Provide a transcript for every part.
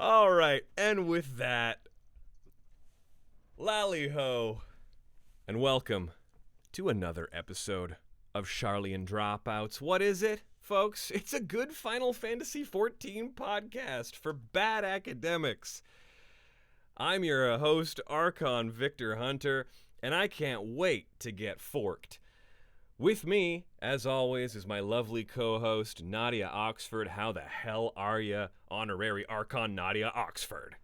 All right, and with that, lally-ho, and welcome to another episode of Charlian Dropouts. What is it, folks? It's a good Final Fantasy XIV podcast for bad academics. I'm your host, Archon Victor Hunter, and I can't wait to get forked. With me, as always, is my lovely co-host, Nadia Oxford. How the hell are ya, honorary Archon Nadia Oxford?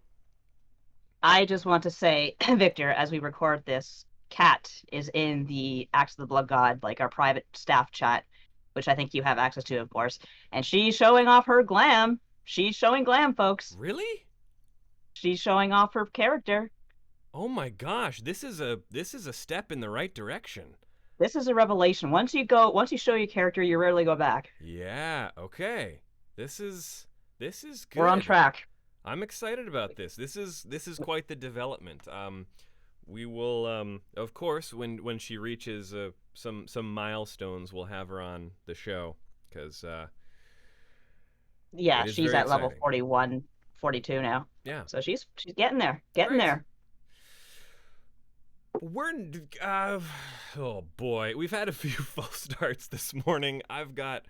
I just want to say, Victor, as we record this, Kat is in the Acts of the Blood God, like our private staff chat, which I think you have access to, of course. And she's showing off her glam. She's showing glam, folks. Really? She's showing off her character. Oh my gosh, this is a step in the right direction. This is a revelation. Once you show your character, you rarely go back. Yeah, okay. This is good. We're on track. I'm excited about this. This is quite the development. We will of course when she reaches some milestones, we'll have her on the show cuz Yeah, she's at level exciting. 41, 42 now. Yeah. So she's getting there. Getting there. We're oh boy, we've had a few false starts this morning. I've got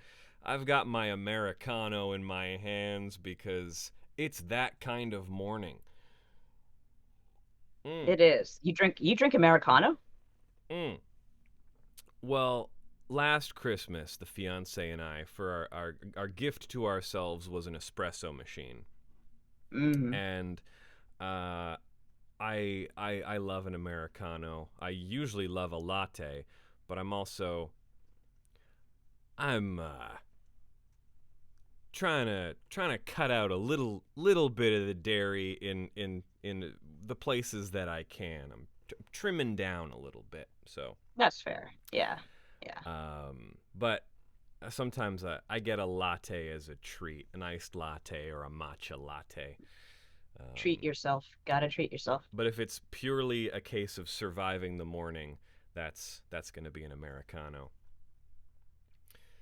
my Americano in my hands because it's that kind of morning. It is. You drink Americano? Well, last Christmas, the fiance and I, for our gift to ourselves was an espresso machine. Mm-hmm. And I love an Americano. I usually love a latte, but I'm trying to cut out a little bit of the dairy in the places that I can. I'm trimming down a little bit. So That's fair. Yeah. but sometimes I get a latte as a treat, an iced latte or a matcha latte. Treat yourself. Gotta treat yourself. But if it's purely a case of surviving the morning, that's going to be an Americano.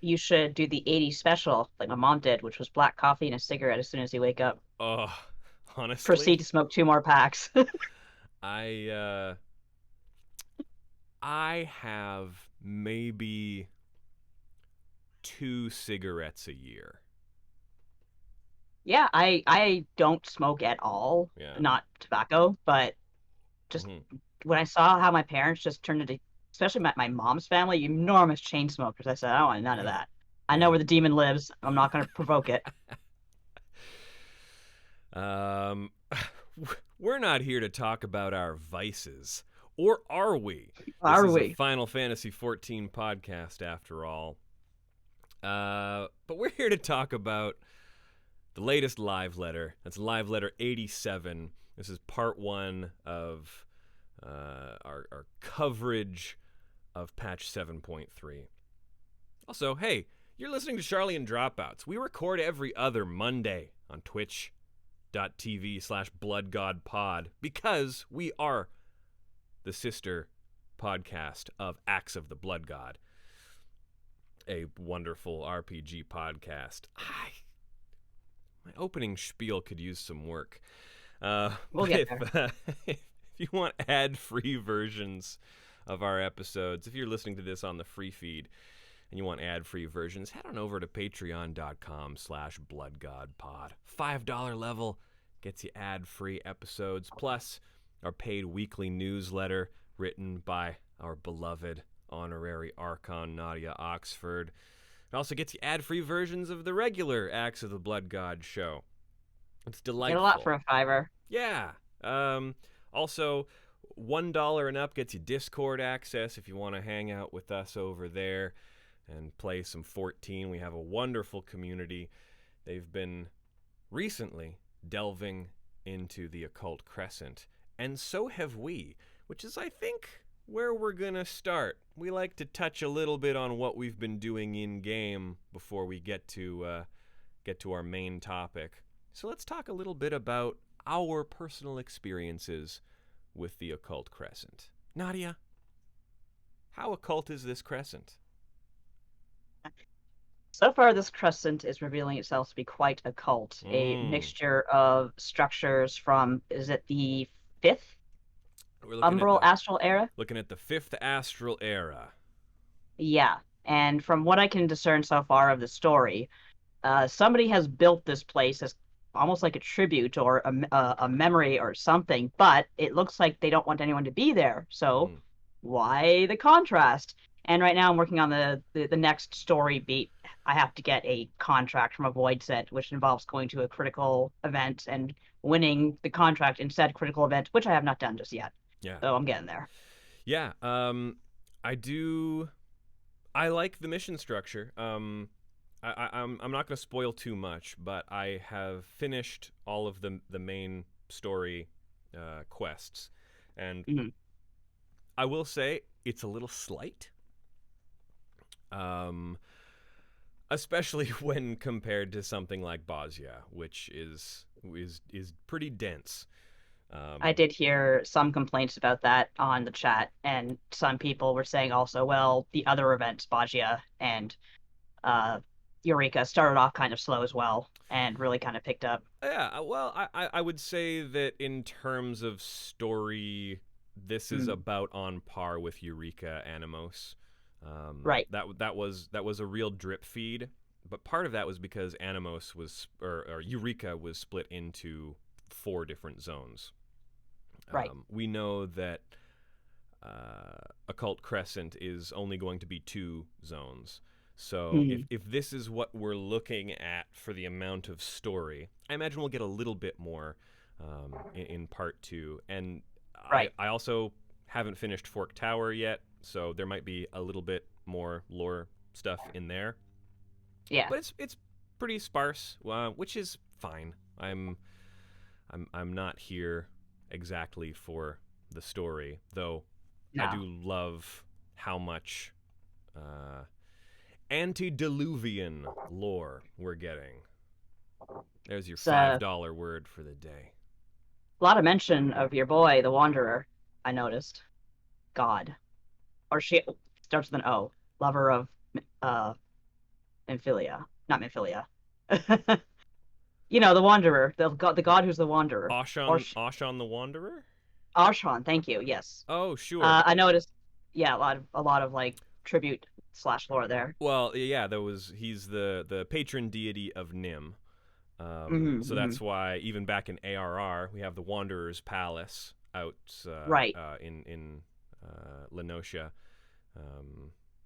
You should do the 80s special like my mom did, which was black coffee and a cigarette as soon as you wake up. Oh, honestly, Proceed to smoke 2 more packs. I have maybe 2 cigarettes a year. Yeah, I don't smoke at all. Yeah. Not tobacco, but just when I saw how my parents just turned into, especially my mom's family, enormous chain smokers, I said, I don't want none of that. I know where the demon lives. I'm not going to provoke it. We're not here to talk about our vices. Or are we? Are this is we? a Final Fantasy XIV podcast, after all. But we're here to talk about the latest live letter. That's live letter 87. This is part 1 of our coverage of patch 7.3. Also, hey, you're listening to Charlian Dropouts. We record every other Monday on twitch.tv/bloodgodpod because we are the sister podcast of Acts of the Blood God, a wonderful RPG podcast. My opening spiel could use some work. We'll get there. If you want ad-free versions of our episodes, if you're listening to this on the free feed and you want ad-free versions, head on over to patreon.com/bloodgodpod. $5 level gets you ad-free episodes, plus our paid weekly newsletter written by our beloved honorary Archon Nadia Oxford. It also gets you ad-free versions of the regular Acts of the Blood God show. It's delightful. Get a lot for a $5. Yeah. Also, $1 and up gets you Discord access if you want to hang out with us over there and play some 14. We have a wonderful community. They've been recently delving into the Occult Crescent, and so have we, which is, I think, where we're going to start. We like to touch a little bit on what we've been doing in-game before we get to our main topic. So let's talk a little bit about our personal experiences with the Occult Crescent. Nadia, how occult is this crescent? So far, this crescent is revealing itself to be quite occult, a Mm. mixture of structures from, is it the fifth We're looking at umbral the astral era? fifth astral era. Yeah. And from what I can discern so far of the story, somebody has built this place as almost like a tribute or a memory or something, but it looks like they don't want anyone to be there. So Mm. why the contrast? And right now I'm working on the next story beat. I have to get a contract from a void set, which involves going to a critical event and winning the contract in said critical event, which I have not done just yet. Yeah. So I'm getting there. Yeah. I do. I like the mission structure. I'm not going to spoil too much, but I have finished all of the main story quests, and Mm-hmm. I will say it's a little slight, um, especially when compared to something like Bosnia, which is pretty dense. I Um, did hear some complaints about that on the chat, and some people were saying also, well, the other events, Bagia and uh, Eureka, started off kind of slow as well and really kind of picked up. Yeah, well, I would say that in terms of story, this is Mm, about on par with Eureka Animos. right. That was a real drip feed, but part of that was because Animos was or Eureka was split into four different zones. Right. We know that Occult Crescent is only going to be two zones. So Mm, if this is what we're looking at for the amount of story, I imagine we'll get a little bit more in part two. And right. I also haven't finished Fork Tower yet, so there might be a little bit more lore stuff in there. Yeah. But it's pretty sparse, which is fine. I'm not here exactly for the story, though. I No. do love how much uh, antediluvian lore we're getting. There's your It's $5 word for the day. a lot of mention of your boy, the Wanderer, I noticed. God. Or she starts with an O. Lover of uh, Nymphilia. Not Nymphilia. The Wanderer, the god who's the Wanderer. Or Oshan the Wanderer? Arshan, thank you. Yes. Oh, sure. I noticed, yeah, a lot of like tribute slash lore there. Well, yeah, he's the patron deity of Nim. So Hmm. that's why even back in ARR we have the Wanderer's Palace out Right. in Lenosia,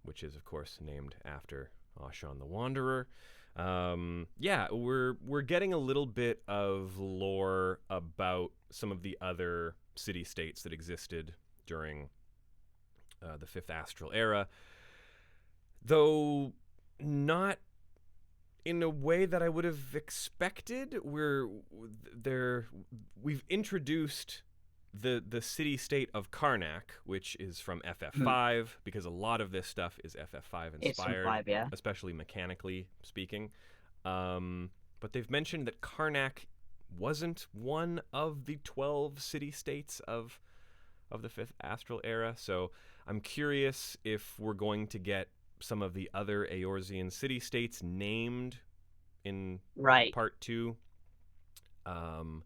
which is of course named after Ashan the Wanderer. Yeah, we're getting a little bit of lore about some of the other city states that existed during the Fifth Astral Era, though not in a way that I would have expected. We've introduced the city state of Karnak, which is from Mhm. FF5, because a lot of this stuff is FF5 It's from inspired, 5, yeah. especially mechanically speaking. But they've mentioned that Karnak wasn't one of the 12 city states of the Fifth Astral Era, so I'm curious if we're going to get some of the other Eorzean city-states named in Right. part two. Um,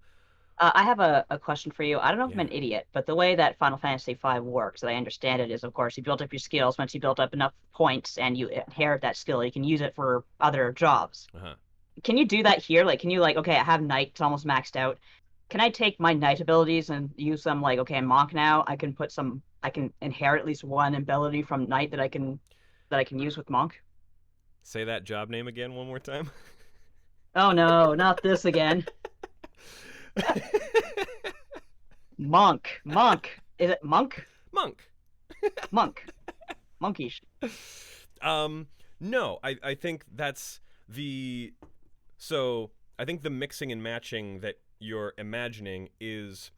I have a question for you. I don't know if I'm yeah. an idiot, but the way that Final Fantasy V works, that I understand it, is of course you build up your skills. Once you build up enough points and you inherit that skill, you can use it for other jobs. Uh-huh. Can you do that here? Like, can you okay, I have knight, it's almost maxed out. Can I take my knight abilities and use them like, okay, I'm monk now? I can inherit at least one ability from knight that I can use with monk. Say that job name again one more time. Oh no, not this again. Monk. Monk. Is it monk? Monk. Monk. Monkish. Um, no, I think that's the so I think the mixing and matching that you're imagining is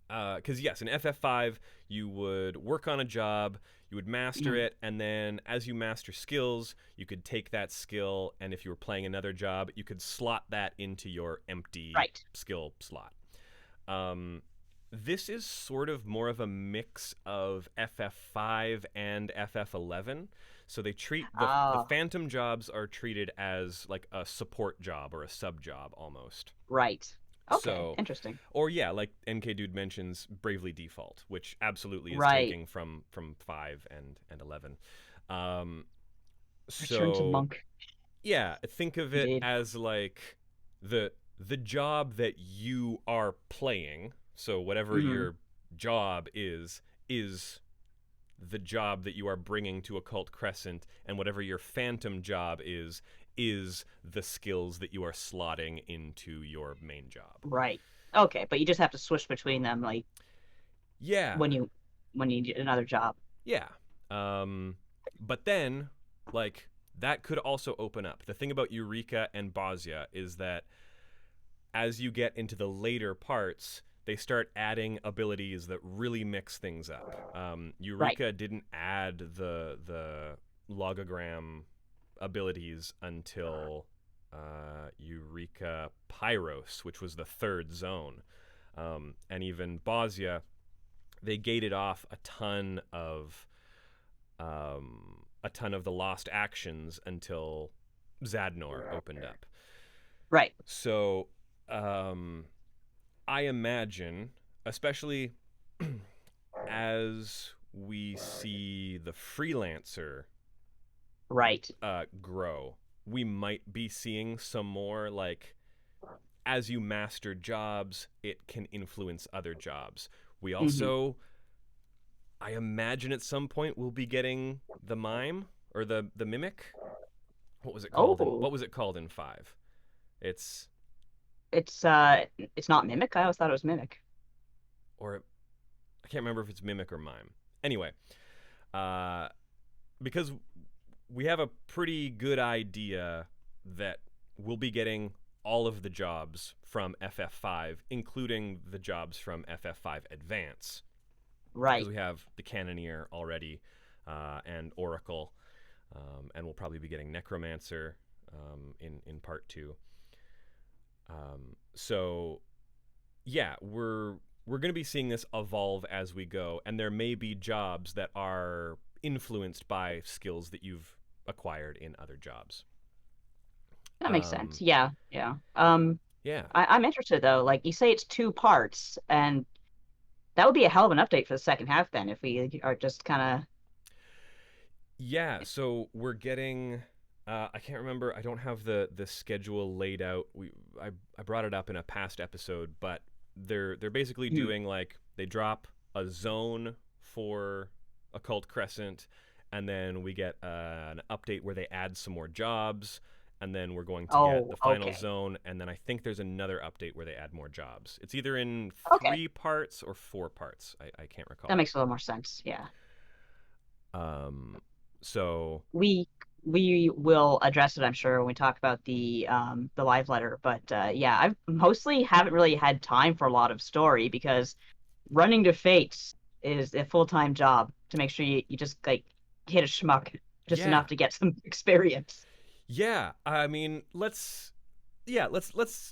because yes, in FF5 you would work on a job, you would master Mm, it, and then as you master skills, you could take that skill, and if you were playing another job, you could slot that into your empty right. skill slot. Um, this is sort of more of a mix of FF5 and FF11. So they treat the Oh, phantom jobs are treated as like a support job or a sub job almost. right. Okay, So, interesting. or yeah, like NK Dude mentions, Bravely Default, which absolutely is Right. taking from 5 and 11. Um, Return to so monk, yeah, think of it indeed. as like the job that you are playing. So whatever Hmm. your job is the job that you are bringing to Occult Crescent, and whatever your phantom job is the skills that you are slotting into your main job. Right. Okay, but you just have to switch between them, like Yeah, when you need another job. yeah. Um, but then, like, that could also open up. The thing about Eureka and Bosnia is that as you get into the later parts, they start adding abilities that really mix things up. Right. Eureka didn't add the logogram abilities until Eureka Pyros, which was the third zone. And even Bosnia, they gated off a ton of the lost actions until Zadnor opened up. Right. So um, I imagine, especially as we see the freelancer Right. grow, we might be seeing some more like as you master jobs, it can influence other jobs. We Hmm. also, I imagine, at some point we'll be getting the mime or the mimic. What was it called? And Oh, what was it called in 5? It's it's not mimic. I always thought it was mimic. or I can't remember if it's mimic or mime. Anyway, uh, because we have a pretty good idea that we'll be getting all of the jobs from FF5, including the jobs from FF5 Advance, because Right. we have the Cannoneer already and Oracle, and we'll probably be getting Necromancer in part 2. So yeah, we're going to be seeing this evolve as we go, and there may be jobs that are influenced by skills that you've acquired in other jobs. That makes sense. Um, Yeah. Yeah. yeah, I'm interested though. Like you say, it's two parts, and that would be a hell of an update for the second half. Then, if we are just kind yeah. So we're getting. I can't remember. I don't have the schedule laid out. I brought it up in a past episode, but they're basically of, doing like they drop a zone for Occult Crescent, and then we get an update where they add some more jobs, and then we're going to get oh, the final okay, zone, and then I think there's another update where they add more jobs. It's either in okay, 3 parts or 4 parts. I can't that recall. makes a little more sense. Yeah. Um, so we we will address it, I'm sure, when we talk about the live letter. But yeah, I've mostly haven't really had time for a lot of story because running to fates is a full-time job to make sure you just like hit a schmuck just yeah, enough to get some experience. yeah. I mean, let's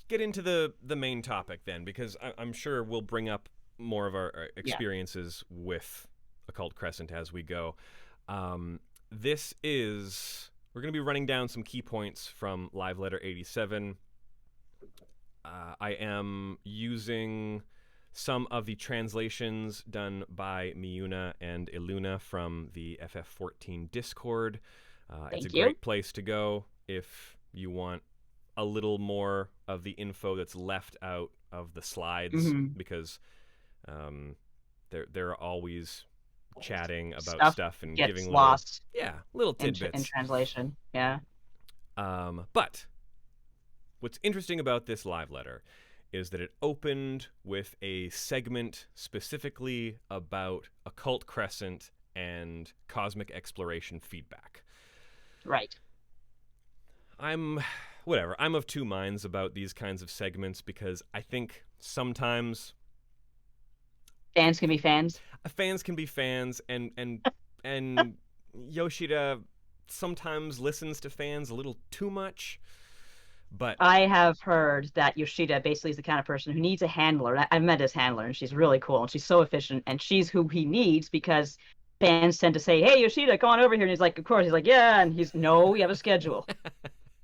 get into the main topic then, because I'm sure we'll bring up more of our Yeah. experiences with Occult Crescent as we go. This is we're going to be running down some key points from Live Letter 87. I am using some of the translations done by Miuna and Iluna from the FF14 Discord. It's a Thank you. great place to go if you want a little more of the info that's left out of the slides, Hmm. because um, they're always chatting about Stuff stuff and gets giving little, lost yeah, little in tidbits. translation. Yeah. But what's interesting about this live letter is that it opened with a segment specifically about Occult Crescent and cosmic exploration feedback. Right. I'm whatever. I'm of two minds about these kinds of segments because I think sometimes Fans can be fans. fans can be fans, and Yoshida sometimes listens to fans a little too much. But I have heard that Yoshida basically is the kind of person who needs a handler. I've met his handler, and she's really cool, and she's so efficient, and she's who he needs because fans tend to say, "Hey, Yoshida, come on over here," and he's like, "Of course." He's like, "Yeah," and he's, "No, we have a schedule."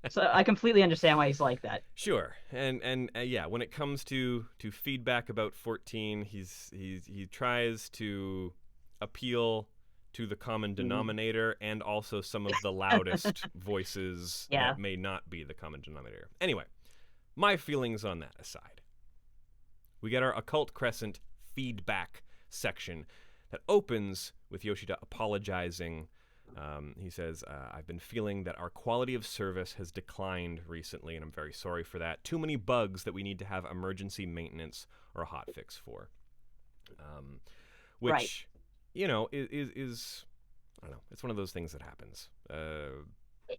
So I completely understand why he's like that. Sure, and yeah, when it comes to feedback about 14, he tries to appeal to the common Mhm. denominator and also some of the loudest voices Yeah. that may not be the common denominator. Anyway, my feelings on that aside, we get our Occult Crescent feedback section that opens with Yoshida apologizing. He says, I've been feeling that our quality of service has declined recently, and I'm very sorry for that. Too many bugs that we need to have emergency maintenance or a hotfix for. Um, Right. which, is I don't know. It's one of those things that happens.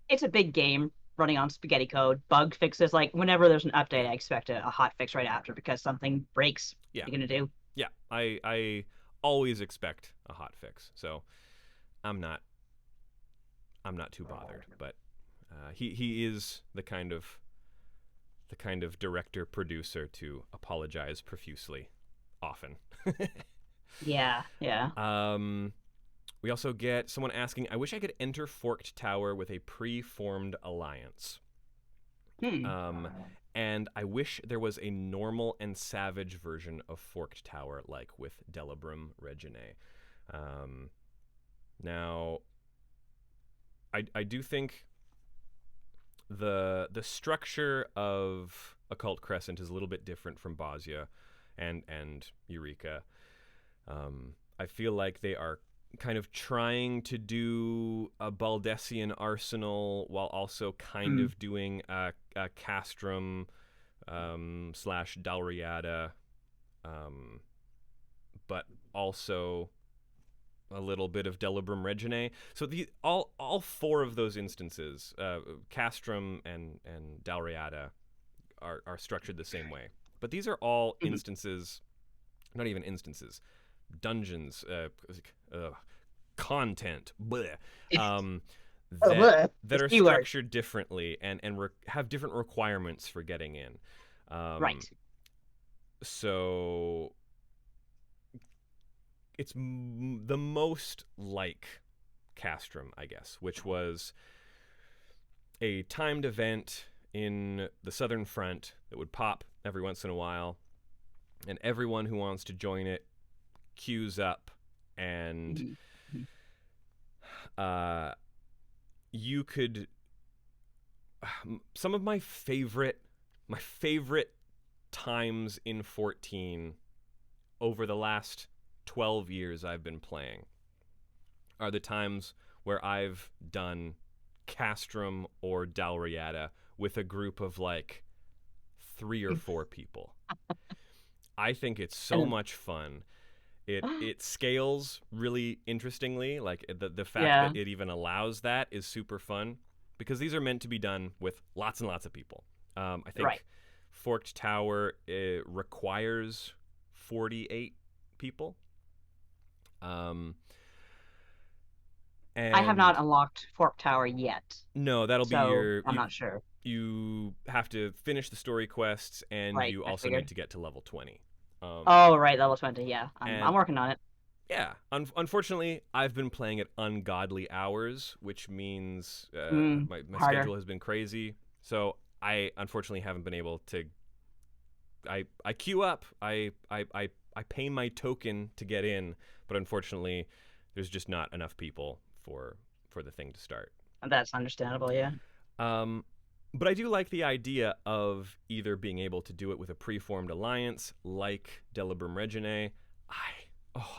It's a big game running on spaghetti code. Bug fixes, like whenever there's an update, Yeah, I expect a hot fix right after because something breaks. yeah, What are you gonna do? yeah. I always expect a hot fix, so I'm not I'm not too bothered. But he is the kind of director producer to apologize profusely, often. Yeah, yeah. um, we also get someone asking, "I wish I could enter Forked Tower with a pre-formed alliance." Hmm. Um, and I wish there was a normal and savage version of Forked Tower, like with Delabrum Reginae. Um, now, I do think the structure of Occult Crescent is a little bit different from Bosnia and Eureka. I feel like they are kind of trying to do a Baldessian arsenal while also kind Hmm. of doing a Castrum slash Dalriada, um, but also a little bit of Delabrum Reginae. So the all four of those instances, Castrum and Dalriada, are structured the same way. But these are all Mhm. instances, not even instances, dungeons, content, bleh, um, Oh, that the that are C word. structured differently and have different requirements for getting in. Um, Right. so it's the most like Castrum, I guess, which was a timed event in the Southern Front that would pop every once in a while, and everyone who wants to join it queues up, and Mhm. Mhm. uh, you could. Some of my favorite times in 14 over the last 12 years I've been playing are the times where I've done Castrum or Dalriada with a group of like 3 or 4 people. I think it's so And much fun. It scales really interestingly. Like the fact yeah. that it even allows that is super fun because these are meant to be done with lots and lots of people. I Right. think Forked Tower requires 48 people. Um, I have not and unlocked Fork Tower yet, no, that'll be so your I'm not sure. you have to finish the story quests and Right. you I also need figured. to get to level 20. Oh, right, level 20. Yeah, I'm And working on it. yeah, unfortunately, I've been playing at ungodly hours, which means my Harder. schedule has been crazy. So I unfortunately haven't been able to. I queue up. I pay my token to get in, but unfortunately, there's just not enough people for the thing to start. That's understandable. Yeah. Um, but I do like the idea of either being able to do it with a preformed alliance like Delabrum Reginae.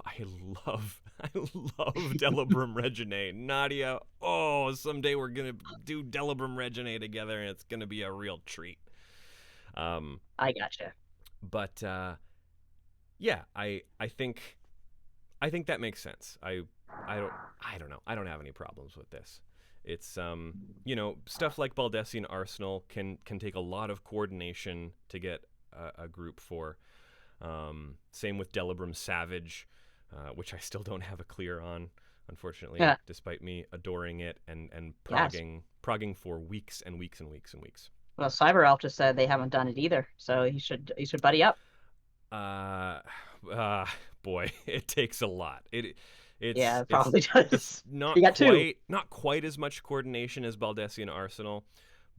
I love I love Delabrum Reginae. Nadia, someday we're gonna do Delabrum Reginae together and it's gonna be a real treat. Um, I gotcha. but yeah, I think that makes sense. I don't I don't know. I don't have any problems with this. It's stuff like Baldessian Arsenal can take a lot of coordination to get a group for. Same with Delabrum Savage, which I still don't have a clear on, unfortunately, Yeah. despite me adoring it and Yes. progging for weeks and weeks and weeks and weeks. Well, Cyber Elf just said they haven't done it either, so you should buddy up. Uh, uh boy, it takes a lot. Yeah, It's it probably does. You got two. not quite as much coordination as Baldessian Arsenal,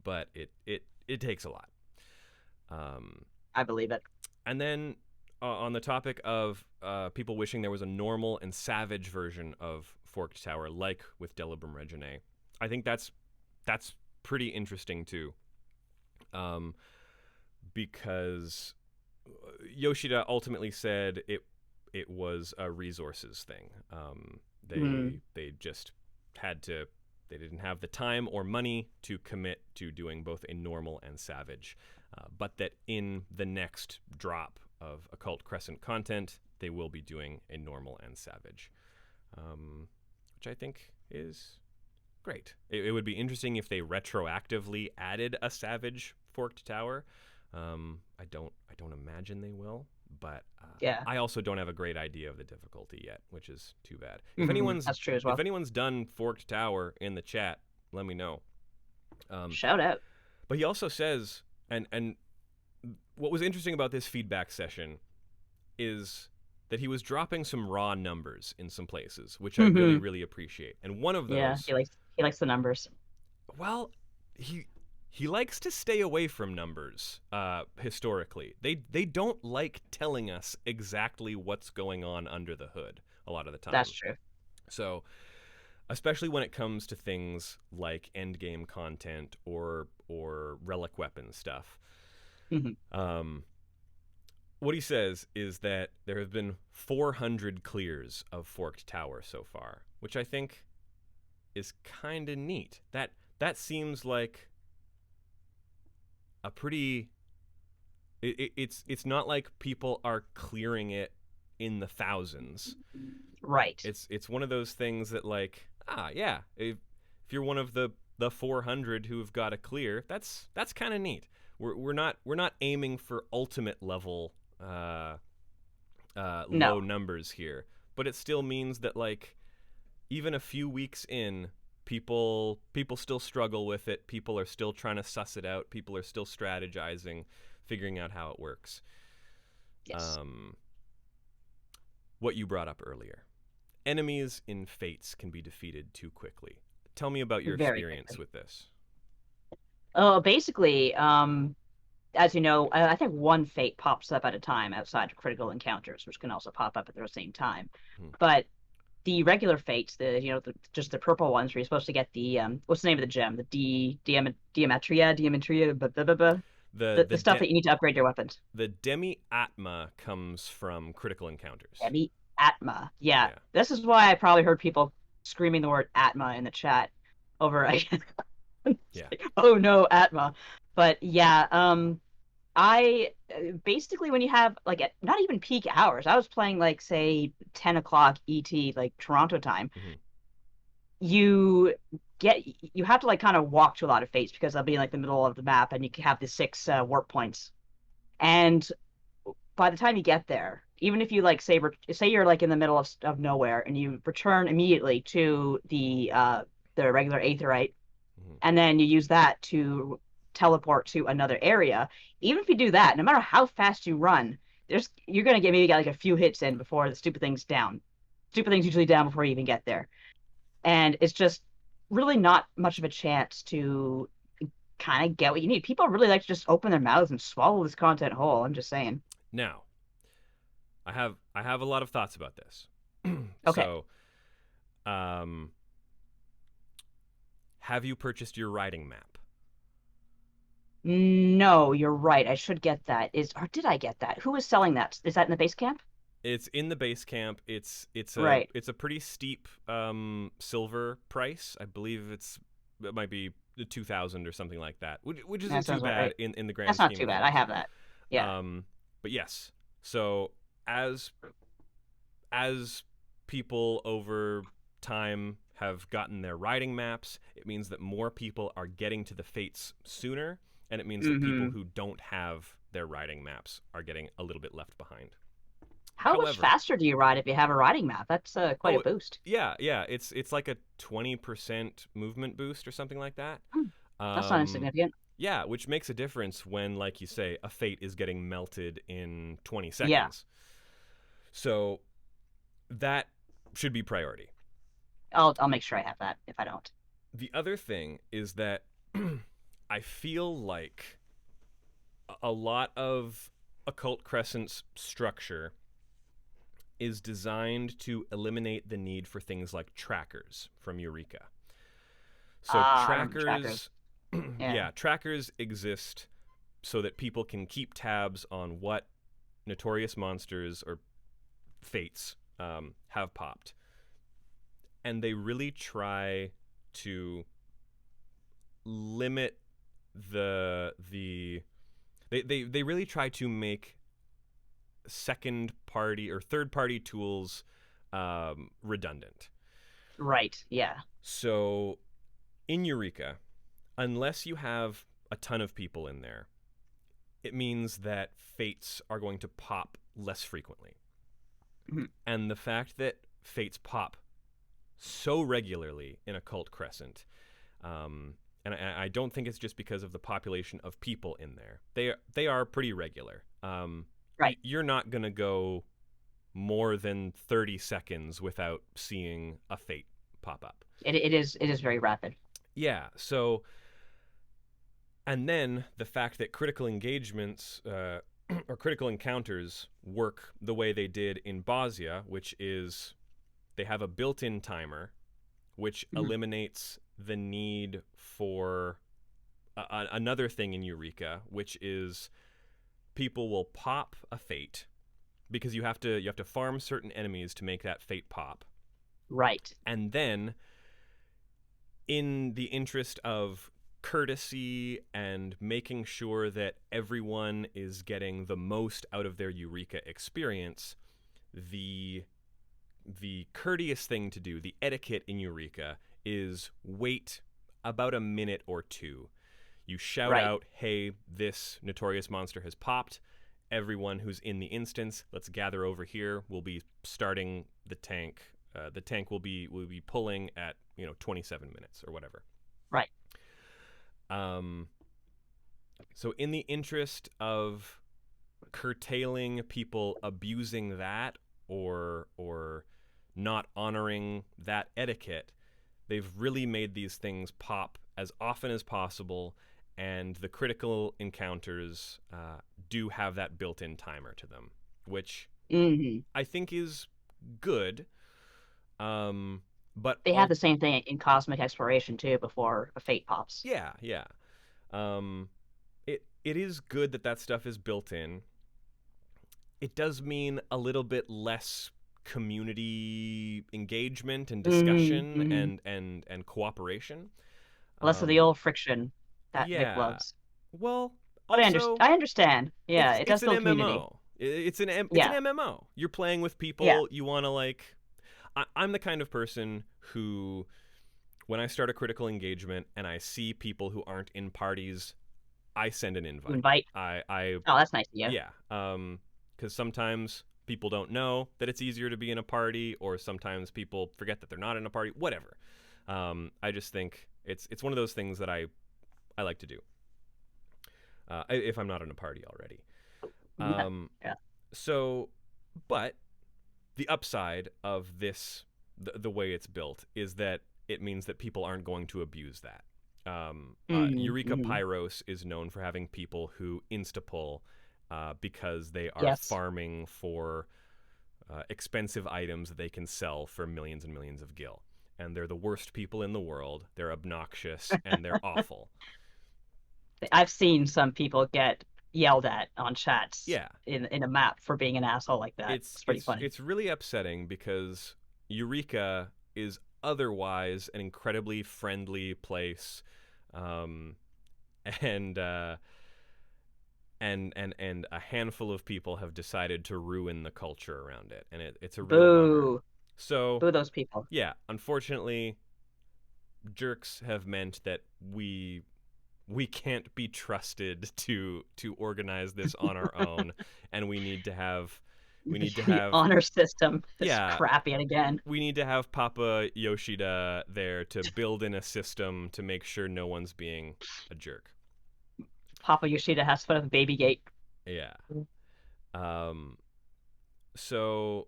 but it takes a lot. Um, I believe it. and then on the topic of people wishing there was a normal and savage version of Forked Tower, like with Delibram Reginae, I think that's pretty interesting too, because Yoshida ultimately said it was a resources thing. They just had to. They didn't have the time or money to commit to doing both a normal and savage, but that in the next drop of Occult Crescent content, they will be doing a normal and savage, which I think is great. It would be interesting if they retroactively added a savage Forked Tower. I don't imagine they will, but Yeah. I also don't have a great idea of the difficulty yet, which is too bad. That's true as well. If anyone's done Forked Tower in the chat, let me know. Shout out. But he also says, and what was interesting about this feedback session is that he was dropping some raw numbers in some places, which I really, really appreciate. And one of those, yeah, he likes the numbers. well, he likes to stay away from numbers. Historically, they don't like telling us exactly what's going on under the hood a lot of the time. That's true. So, especially when it comes to things like endgame content or relic weapon stuff. What he says is that there have been 400 clears of Forked Tower so far, which I think is kind of neat. That seems like a pretty. It's not like people are clearing it in the thousands. Right. It's one of those things that, like, yeah, if you're one of the 400 who have got a clear, that's kind of neat. We're not aiming for ultimate level low numbers here, but it still means that, like, even a few weeks in, people still struggle with it. People are still trying to suss it out. People are still strategizing, figuring out how it works. Yes. What you brought up earlier, enemies in Fates can be defeated too quickly. Tell me about your experience with this. Oh, basically, as you know, I think one fate pops up at a time outside of critical encounters, which can also pop up at the same time. But the regular fates, just the purple ones, where you're supposed to get the what's the name of the gem? The Diametria, the stuff that you need to upgrade your weapons. The Demi Atma comes from critical encounters. Demi Atma, yeah. This is why I probably heard people screaming the word Atma in the chat over. Yeah. Oh no, Atma. But yeah, I basically, when you have like not even peak hours, I was playing like say 10 o'clock ET, like Toronto time. You have to like kind of walk to a lot of fates because they'll be in like the middle of the map, and you can have the 6 warp points. And by the time you get there, even if you like say you're like in the middle of nowhere and you return immediately to the regular aetherite, and then you use that to teleport to another area. Even if you do that, no matter how fast you run, you're gonna maybe get like a few hits in before the stupid thing's down. Stupid thing's usually down before you even get there, and it's just really not much of a chance to kind of get what you need. People really like to just open their mouths and swallow this content whole. I'm just saying. Now, I have a lot of thoughts about this. Okay. So, have you purchased your riding map? No, you're right. I should get that. Or did I get that? Who is selling that? Is that in the base camp? It's in the base camp. It's right. It's a pretty steep silver price. I believe it might be 2,000 or something like that, which isn't too bad in the grand scheme. That's not too bad. I have that. Yeah. But yes. So as people over time have gotten their riding maps, it means that more people are getting to the fates sooner, and it means that people who don't have their riding maps are getting a little bit left behind. How much faster do you ride if you have a riding map? That's quite a boost. Yeah. It's like a 20% movement boost or something like that. That's not insignificant. Yeah, which makes a difference when, like you say, a fate is getting melted in 20 seconds. Yeah. So that should be priority. I'll make sure I have that if I don't. The other thing is that I feel like a lot of Occult Crescent's structure is designed to eliminate the need for things like trackers from Eureka. So I remember trackers. Yeah. yeah, trackers exist so that people can keep tabs on what notorious monsters or fates have popped. And they really try to limit they really try to make second party or third party tools redundant. Right. Yeah. So in Eureka, unless you have a ton of people in there, it means that fates are going to pop less frequently. Mhm. And the fact that fates pop so regularly in Occult Crescent, and I don't think it's just because of the population of people in there. They are pretty regular. Right. You're not going to go more than 30 seconds without seeing a fate pop up. It is very rapid. Yeah, so and then the fact that critical engagements or critical encounters work the way they did in Bosnia, which is they have a built-in timer which eliminates the need for another thing in Eureka, which is people will pop a fate because you have to farm certain enemies to make that fate pop. Right. And then in the interest of courtesy and making sure that everyone is getting the most out of their Eureka experience, the courteous thing to do, the etiquette in Eureka, is wait about a minute or two. You shout out, hey, this notorious monster has popped. Everyone who's in the instance, let's gather over here. We'll be starting the tank. The tank will be pulling at 27 minutes or whatever. Right. So in the interest of curtailing people abusing that or not honoring that etiquette, they've really made these things pop as often as possible, and the critical encounters do have that built-in timer to them, which I think is good. But they had the same thing in Cosmic Exploration too before a fate pops. Yeah. It is good that stuff is built in. It does mean a little bit less community engagement and discussion and cooperation. Less of the old friction that Vic Yeah. loves. Well, But also, I understand. Yeah, it does it's an build community. MMO. It's an MMO. You're playing with people. You want to I'm the kind of person who, when I start a critical engagement and I see people who aren't in parties, I send an invite. Oh, that's nice of you. Yeah. Because sometimes people don't know that it's easier to be in a party, or sometimes people forget that they're not in a party. Whatever. I just think it's one of those things that I like to do. If I'm not in a party already. Yeah. So, but the upside of this, the way it's built, is that it means that people aren't going to abuse that. Eureka Pyros is known for having people who insta-pull because they are farming for expensive items that they can sell for millions and millions of gil. And they're the worst people in the world. They're obnoxious and they're awful. I've seen some people get yelled at on chats in a map for being an asshole like that. It's pretty funny. It's really upsetting because Eureka is otherwise an incredibly friendly place, and a handful of people have decided to ruin the culture around it, and it's a real bummer. So boo those people. Yeah, unfortunately, jerks have meant that we can't be trusted to organize this on our own, and we need to have honor system. That's crap yet again. We need to have Papa Yoshida there to build in a system to make sure no one's being a jerk. Papa Yoshida has to put up a baby gate. Yeah. So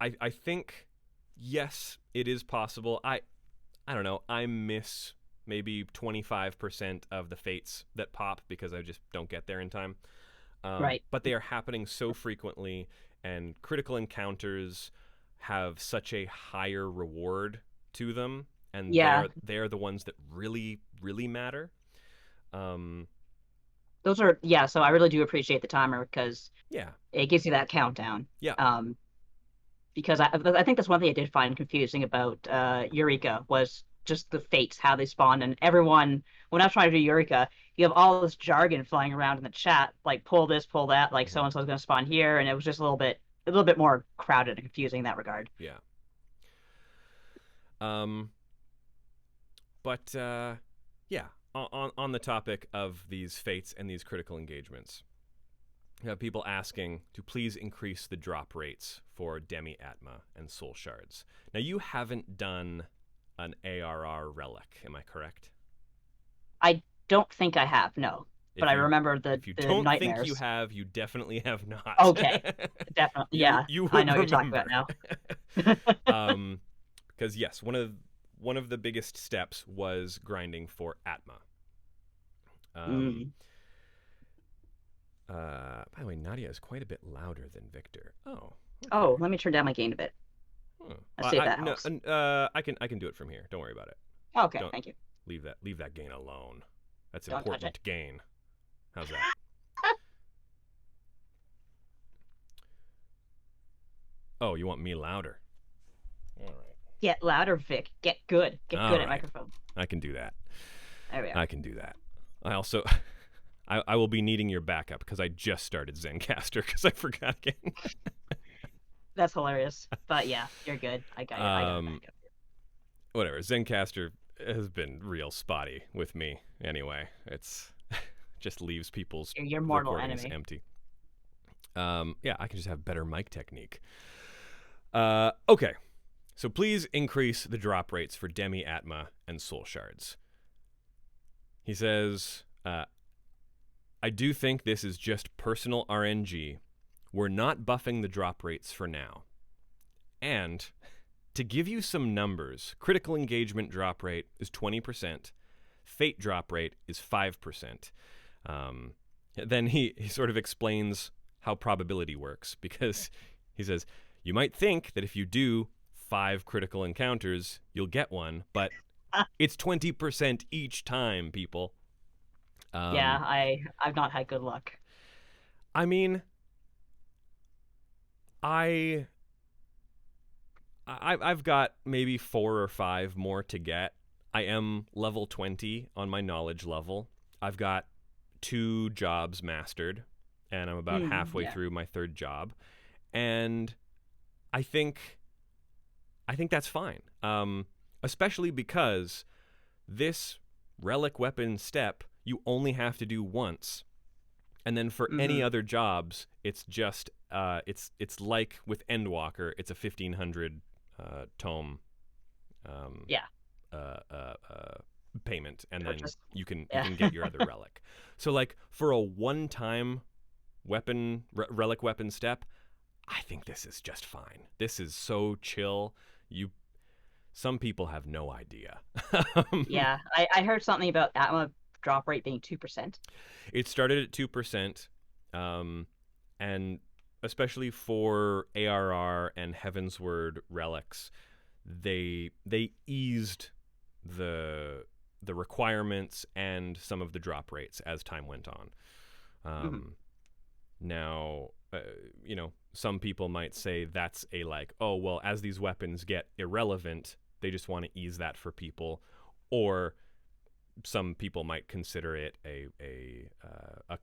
I think yes, it is possible. I don't know. I miss maybe 25% of the fates that pop because I just don't get there in time. Right. But they are happening so frequently, and critical encounters have such a higher reward to them, and Yeah. they're the ones that really really matter. Um, Those are, yeah, so I really do appreciate the timer because yeah, it gives you that countdown. yeah, Um, because I think that's one thing I did find confusing about Eureka was just the fates, how they spawned, and everyone. When I was trying to do Eureka, you have all this jargon flying around in the chat, like pull this, pull that, like so mhm, and so is going to spawn here, and it was just a little bit more crowded and confusing in that regard. yeah. Um, but yeah, on the topic of these fates and these critical engagements, you have people asking to please increase the drop rates for Demi Atma and Soul Shards. Now, you haven't done an ARR relic, am I correct? I don't think I have, no, but If I you remember if you the don't think you nightmares. have, you definitely have not. Okay, definitely, you yeah, you I would know what you're talking remember. about now. um, because yes, one of the biggest steps was grinding for Atma. Um, Mm. by the way, Nadia is quite a bit louder than Victor. Oh, okay. Oh, let me turn down my gain a bit. Huh. Let's see if that No, helps. I can do it from here. Don't worry about it. Okay, Don't thank you. leave that gain alone. That's Don't touch it. important gain. How's that? Oh, you want me louder? All right. Get louder, Vic. Get good. Get All good at right. microphone. I can do that. There we are. I can do that. I also, I will be needing your backup because I just started Zencaster because I forgot again. That's hilarious. But yeah, you're good. I got it. I got it back up. Whatever. Zencaster has been real spotty with me. Anyway, it's just leaves people's Your mortal recordings enemy. empty. Yeah, I can just have better mic technique. Okay. So please increase the drop rates for Demi Atma and Soul Shards. He says, I do think this is just personal RNG. We're not buffing the drop rates for now. And to give you some numbers, critical engagement drop rate is 20%. Fate drop rate is 5%. Then he sort of explains how probability works because he says, you might think that if you do 5 critical encounters, you'll get one, but it's 20% each time, people. Yeah, I've not had good luck. I mean, I've got maybe 4 or 5 more to get. I am level 20 on my knowledge level. I've got 2 jobs mastered, and I'm about halfway Yeah. through my 3rd job. And I think that's fine. Especially because this relic weapon step you only have to do once. And then for any other jobs, it's just it's like with Endwalker, it's a 1500 tome payment, and Purchase. then you can Yeah. get your other relic. So like for a one-time weapon relic weapon step, I think this is just fine. This is so chill. Some people have no idea. Yeah, I heard something about Atma drop rate being 2%. It started at 2%, and especially for ARR and Heavensward relics, they eased the requirements and some of the drop rates as time went on. Now, some people might say that's a like, oh well, as these weapons get irrelevant, they just want to ease that for people, or some people might consider it a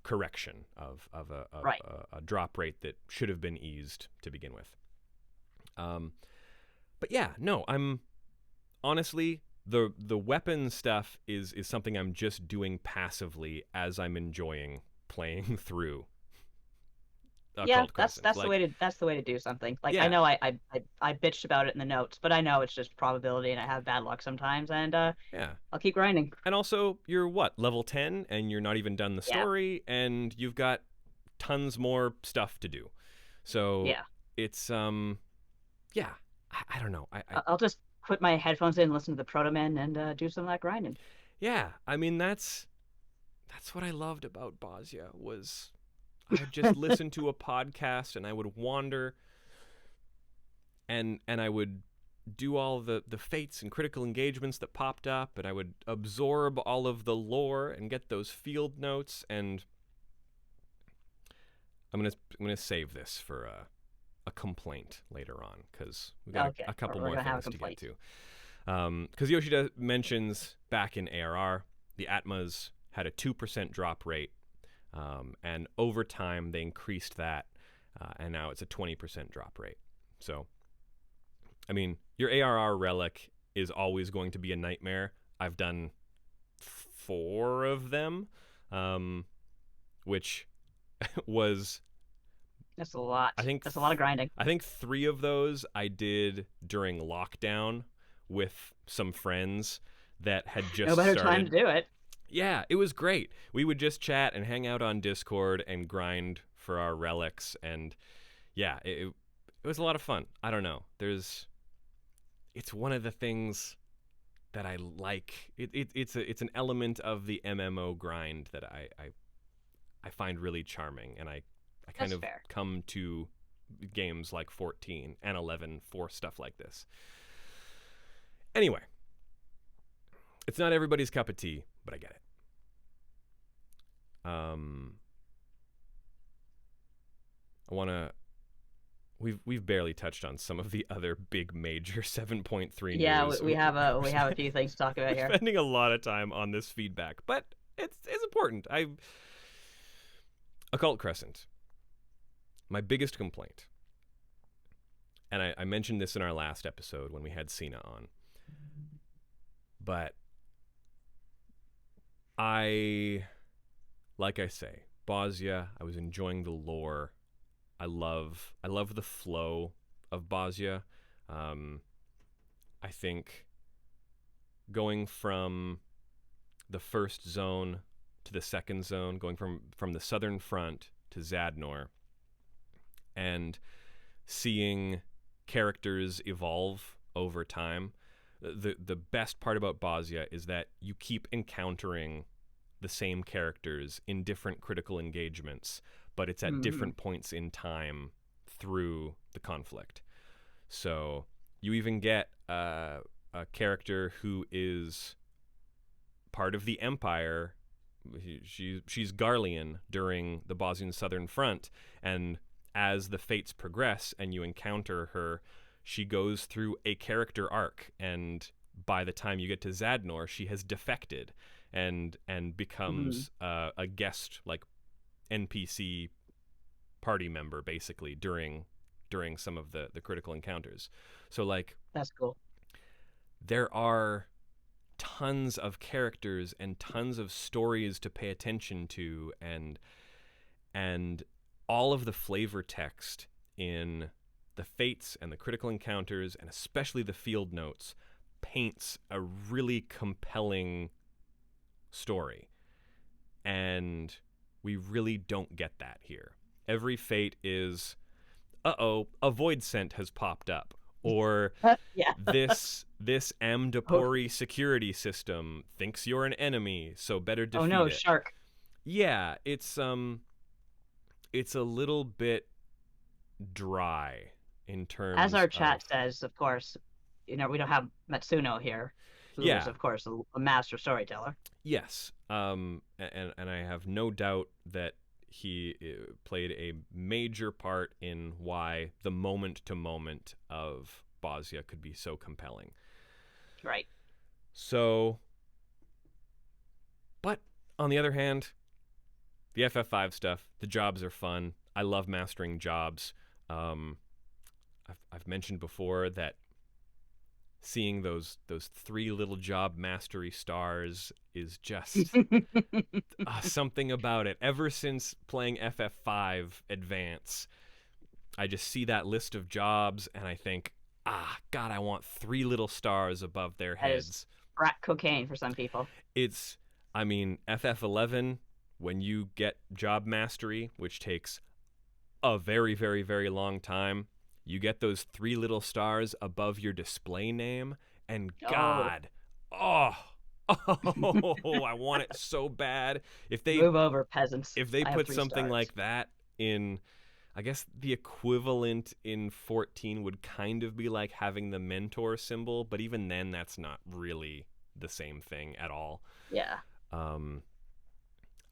correction of a drop rate that should have been eased to begin with. But yeah, no, I'm honestly the weapon stuff is something I'm just doing passively as I'm enjoying playing through. Occult Crescent. That's the way to do something. Like yeah. I know I bitched about it in the notes, but I know it's just probability, and I have bad luck sometimes, and yeah, I'll keep grinding. And also, you're what, level 10, and you're not even done the story, and you've got tons more stuff to do. So Yeah. it's I don't know. I'll just put my headphones in, listen to the Proto Men, and do some of that grinding. Yeah, I mean that's what I loved about Bosnia was I would just listen to a podcast and I would wander and I would do all the fates and critical engagements that popped up, and I would absorb all of the lore and get those field notes. And I'm gonna save this for a complaint later on because we got Okay, a couple we're more gonna have a things to get complaint. to. Because Yoshida mentions back in ARR, the Atmas had a 2% drop rate, and over time they increased that, and now it's a 20% drop rate. So, I mean, your ARR relic is always going to be a nightmare. I've done 4 of them, which was That's a lot. I think That's a lot of grinding. I think 3 of those I did during lockdown with some friends that had No just better time to started. do it. Yeah, it was great. We would just chat and hang out on Discord and grind for our relics, and yeah, it was a lot of fun. I don't know. It's one of the things that I like. It's an element of the MMO grind that I find really charming, and I kind That's of fair. come to games like 14 and 11 for stuff like this. Anyway, it's not everybody's cup of tea, but I get it. I want to. We've barely touched on some of the other big major 7.3 Yeah, news. we have a few things to talk about We're here. spending a lot of time on this feedback, but it's important. Occult Crescent. My biggest complaint, and I mentioned this in our last episode when we had Cena on, but like I say, Bosnia, I was enjoying the lore. I love the flow of Bosnia. I think going from the first zone to the second zone, going from the southern front to Zadnor, and seeing characters evolve over time. The best part about Bosnia is that you keep encountering the same characters in different critical engagements, but it's at different points in time through the conflict. So you even get a character who is part of the Empire. She's Garlean during the Bosnian Southern Front, and as the fates progress and you encounter her, she goes through a character arc, and by the time you get to Zadnor, she has defected and becomes a guest, like NPC party member, basically during some of the critical encounters. So like That's cool. there are tons of characters and tons of stories to pay attention to, and all of the flavor text in the fates and the critical encounters, and especially the field notes, paints a really compelling story. And we really don't get that here. Every fate is, a void scent has popped up, or Yeah. this Amdapori security system thinks you're an enemy, so better defeat Oh no, it. shark. Yeah, it's a little bit dry in terms As our of, chat says, of course, we don't have Matsuno here, who is, yeah, of course, a master storyteller. yes, and I have no doubt that he played a major part in why the moment to moment of Bosnia could be so compelling. Right. So, but on the other hand, the FF5 stuff, the jobs are fun. I love mastering jobs. I've mentioned before that seeing those 3 little job mastery stars is just something about it. Ever since playing FF5 Advance, I just see that list of jobs and I think, God, I want 3 little stars above their That is heads. crack cocaine for some people. I mean, FF11, when you get job mastery, which takes a very, very, very long time, you get those 3 little stars above your display name, and Oh, God, oh, oh, I want it so bad. If they move over, peasants. if they I have put 3 something stars. like that in, I guess the equivalent in 14 would kind of be like having the mentor symbol, but even then, that's not really the same thing at all. Yeah. Um,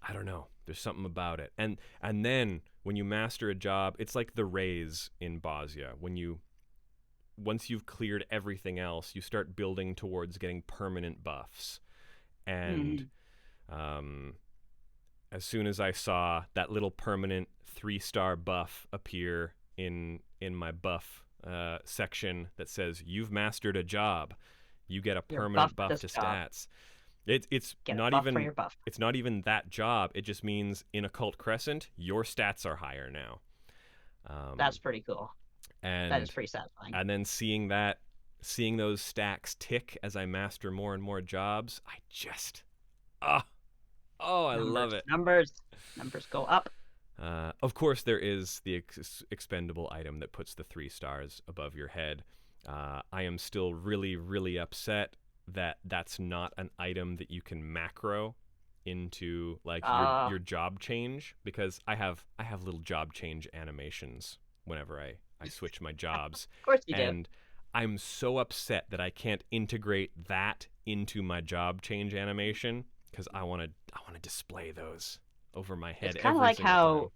I don't know. There's something about it. And then when you master a job, it's like the raise in Bosnia. Once you've cleared everything else, you start building towards getting permanent buffs. And um, as soon as I saw that little permanent 3-star buff appear in my buff section that says you've mastered a job, you get a You're permanent buffed buff this to job. stats. It's Get a not buff for even your buff. it's not even that job. It just means in Occult Crescent, your stats are higher now. That's pretty cool. That is And pretty satisfying. and then seeing those stacks tick as I master more and more jobs, I just ah I love it. Numbers go up. Of course, there is the expendable item that puts the 3 stars above your head. I am still really, really upset that that's not an item that you can macro into like your job change, because I have little job change animations whenever I switch my jobs. Of course you do. And I'm so upset that I can't integrate that into my job change animation, because I want to display those over my head. It's kind of every like single how time.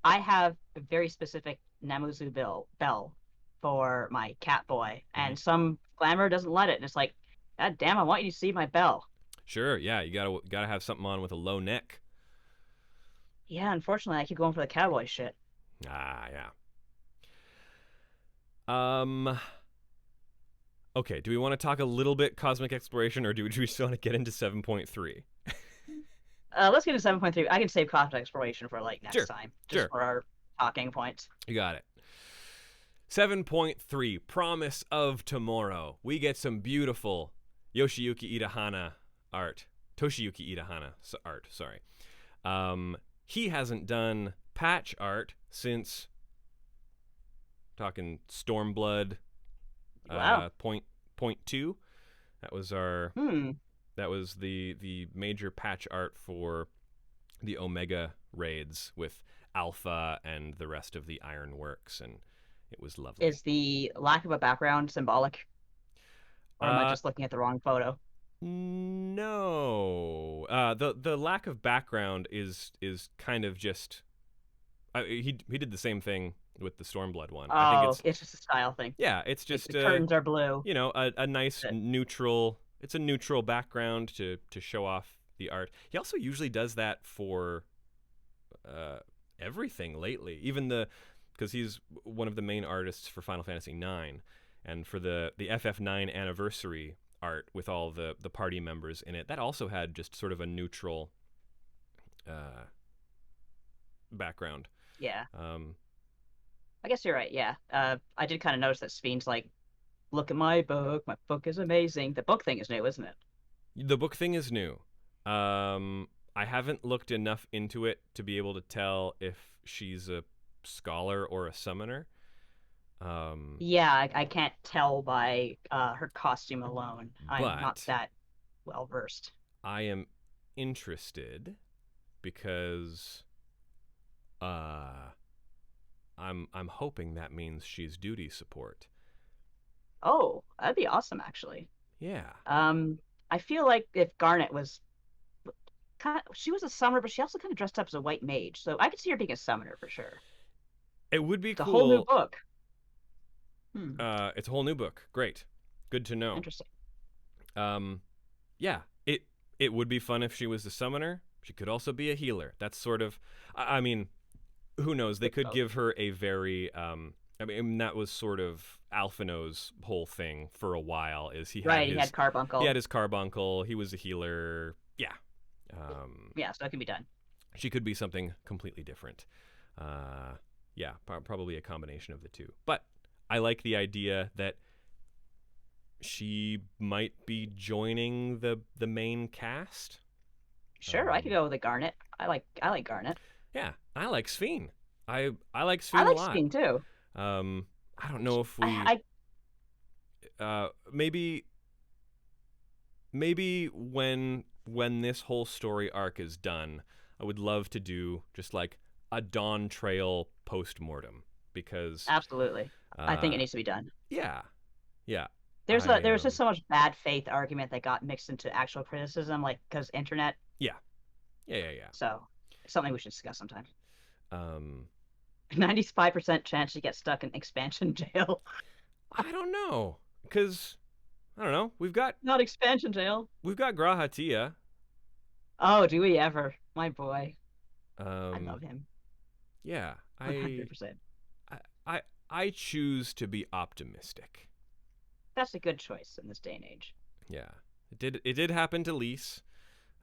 I have a very specific Namuzu bell for my cat boy, and some glamour doesn't let it. And it's like, God damn, I want you to see my bell. Sure, yeah, you gotta have something on with a low neck. Yeah, unfortunately, I keep going for the cowboy shit. Ah, yeah. Um. Okay, do we want to talk a little bit cosmic exploration, or do we still want to get into 7.3? Let's get to 7.3. I can save cosmic exploration for like next Sure, time, just sure. for our talking points. You got it. 7.3, Promise of Tomorrow. We get some beautiful Yoshiyuki Itahana art. Toshiyuki Itahana art, sorry. He hasn't done patch art since talking Stormblood Wow. point 2. That was that was the major patch art for the Omega raids with Alpha and the rest of the Ironworks, and it was lovely. Is the lack of a background symbolic? Or am I just looking at the wrong photo? No. The lack of background is kind of just he did the same thing with the Stormblood one. Oh, I think it's just a style thing. yeah, it's just the curtains are blue. You know, a nice neutral. It's a neutral background to show off the art. He also usually does that for everything lately, even because he's one of the main artists for Final Fantasy IX, and for the FF9 anniversary art with all the party members in it, that also had just sort of a neutral background. Yeah. I guess you're right. Yeah. I did kind of notice that Sveen's like, look at my book. My book is amazing. The book thing is new, isn't it? The book thing is new. I haven't looked enough into it to be able to tell if she's a scholar or a summoner. Yeah, I can't tell by her costume alone. I'm not that well versed. I am interested because I'm hoping that means she's duty support. Oh, that'd be awesome, actually. Yeah. I feel like if Garnet was she was a summoner, but she also kind of dressed up as a white mage, so I could see her being a summoner for sure. It would be it's cool. a whole new book. It's a whole new book. Great. Good to know. Interesting. Yeah. It would be fun if she was a summoner. She could also be a healer. That's sort of, I mean, who knows? They could give her a very, I mean, that was sort of Alphino's whole thing for a while. Is he had he had Carbuncle. He had his Carbuncle. He was a healer. Yeah. Yeah, so that can be done. She could be something completely different. Yeah, probably a combination of the two. But I like the idea that she might be joining the main cast. Sure, I could go with a Garnet. I like Garnet. Yeah, I like Sveen. I like Sveen a lot. I like Sveen too. I don't know if we I maybe when this whole story arc is done, I would love to do just like a Dawn Trail post-mortem because absolutely. I think it needs to be done. yeah, yeah. There's just so much bad faith argument that got mixed into actual criticism, like because internet. Yeah, yeah. So it's something we should discuss sometime. Um, 95% chance to get stuck in expansion jail. I don't know, cause I don't know. Not expansion jail. We've got Grahatia. Oh, do we ever? My boy. I Um, love him. yeah, 100%. I, I, I choose to be optimistic. That's a good choice in this day and age. Yeah, it did happen to Lise.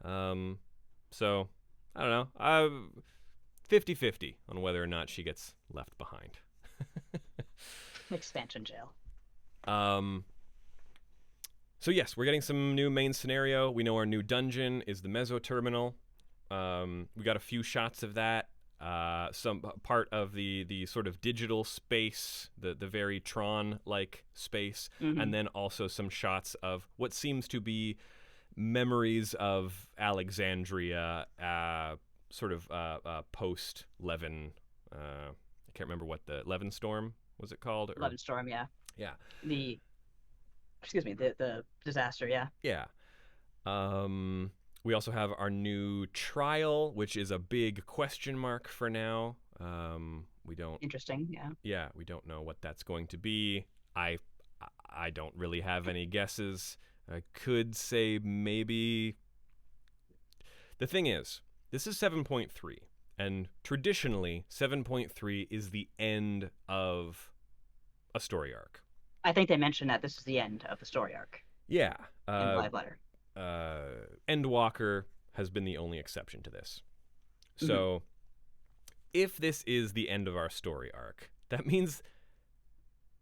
So I don't know. 50-50 on whether or not she gets left behind. Expansion jail. So yes, we're getting some new main scenario. We know our new dungeon is the Meso Terminal. We got a few shots of that. Some part of the sort of digital space, the very Tron-like space, and then also some shots of what seems to be memories of Alexandria, sort of post Levin. I can't remember what the Levin Storm was it called? Levin Storm, yeah. Yeah. The disaster, yeah. Yeah. We also have our new trial, which is a big question mark for now. We don't. Interesting, yeah. Yeah, we don't know what that's going to be. I don't really have any guesses. I could say maybe. The thing is, this is 7.3, and traditionally 7.3 is the end of a story arc. I think they mentioned that this is the end of the story arc. Yeah. In the live letter. Endwalker has been the only exception to this. So, if this is the end of our story arc, that means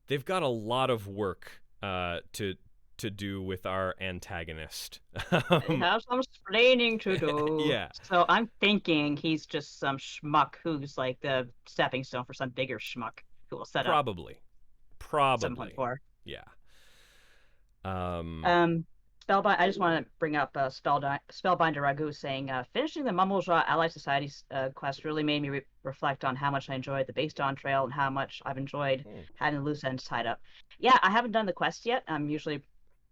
they've got a lot of work to do with our antagonist. They have some explaining to do. Yeah. So I'm thinking he's just some schmuck who's like the stepping stone for some bigger schmuck who will set Probably. up 7.4. Yeah. Spellbind. I just want to bring up Spellbinder Ragu saying, finishing the Mummeljaw Allied Society's quest really made me reflect on how much I enjoyed the Base Dawn Trail and how much I've enjoyed having loose ends tied up. Yeah, I haven't done the quest yet. I'm usually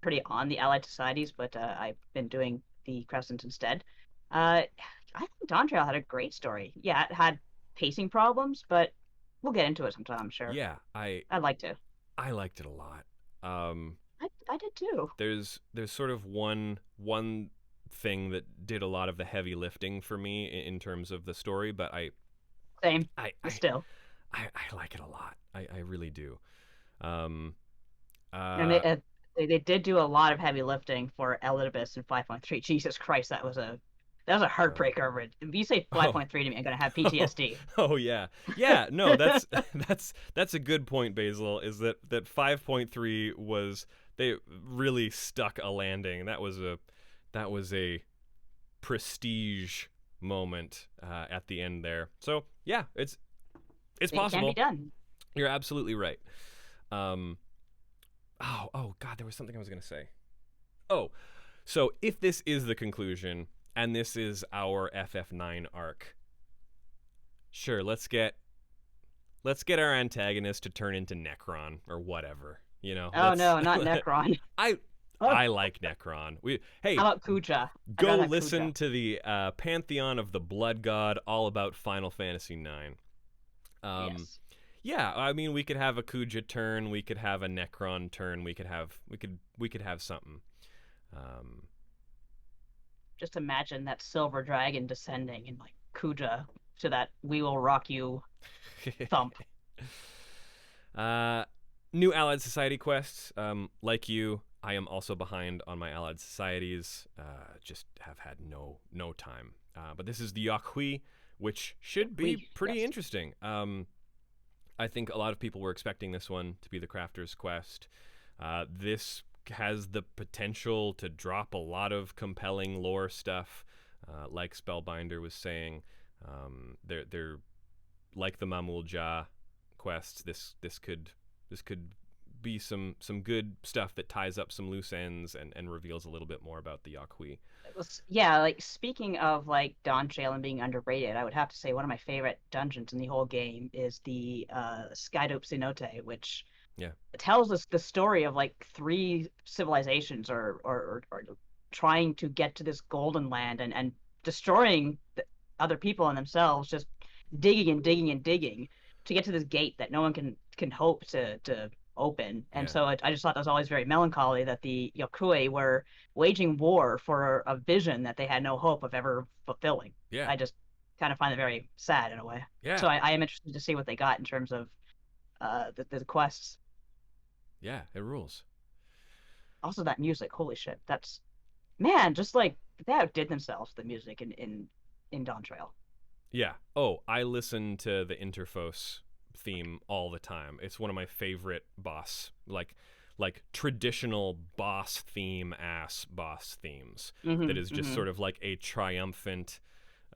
pretty on the Allied Societies, but I've been doing the Crescent instead. I think Dawn Trail had a great story. Yeah, it had pacing problems, but we'll get into it sometime, I'm sure. Yeah, I'd like to. I liked it a lot. I did too. There's sort of one thing that did a lot of the heavy lifting for me in terms of the story, but Same. I like it a lot. I really do. And they did do a lot of heavy lifting for Elidibus in 5.3. Jesus Christ, that was a heartbreaker. If you say 5.3 to me, I'm gonna have PTSD. Oh yeah. No, that's a good point, Basil. Is that 5.3 was, they really stuck a landing. That was a prestige moment at the end there. So yeah, it's possible. It can be done. You're absolutely right. Oh God, there was something I was gonna say. Oh, so if this is the conclusion and this is our FF9 arc, sure, let's get our antagonist to turn into Necron or whatever. You know. Oh no, not Necron. I like Necron. Hey, how about Kuja? Go listen to the Pantheon of the Blood God, all about Final Fantasy IX. Yes. Yeah, I mean, we could have a Kuja turn, we could have a Necron turn, we could have something. Just imagine that silver dragon descending and like Kuja to that "We will rock you" thump. New Allied Society quests. Like you, I am also behind on my Allied Societies. Just have had no time. But this is the Yakhui, which should be pretty interesting. I think a lot of people were expecting this one to be the Crafter's Quest. This has the potential to drop a lot of compelling lore stuff, like Spellbinder was saying. They're like the Mamul Ja quests. This could This could be some good stuff that ties up some loose ends and reveals a little bit more about the Yakui. Yeah, like speaking of like Dawn Trail and being underrated, I would have to say one of my favorite dungeons in the whole game is the Skydope Cenote, which Yeah. tells us the story of like three civilizations or trying to get to this golden land and destroying other people and themselves, just digging and digging and digging to get to this gate that no one can hope to open. And Yeah. so I just thought that was always very melancholy that the Yokui were waging war for a vision that they had no hope of ever fulfilling. Yeah. I just kind of find it very sad in a way. Yeah. So I am interested to see what they got in terms of the quests. Yeah, it rules. Also, that music, holy shit, that's man, just like they outdid themselves. The music in Dawn Trail. Yeah. Oh, I listen to the Interphos theme all the time. It's one of my favorite boss, like traditional boss theme boss themes. That is just sort of like a triumphant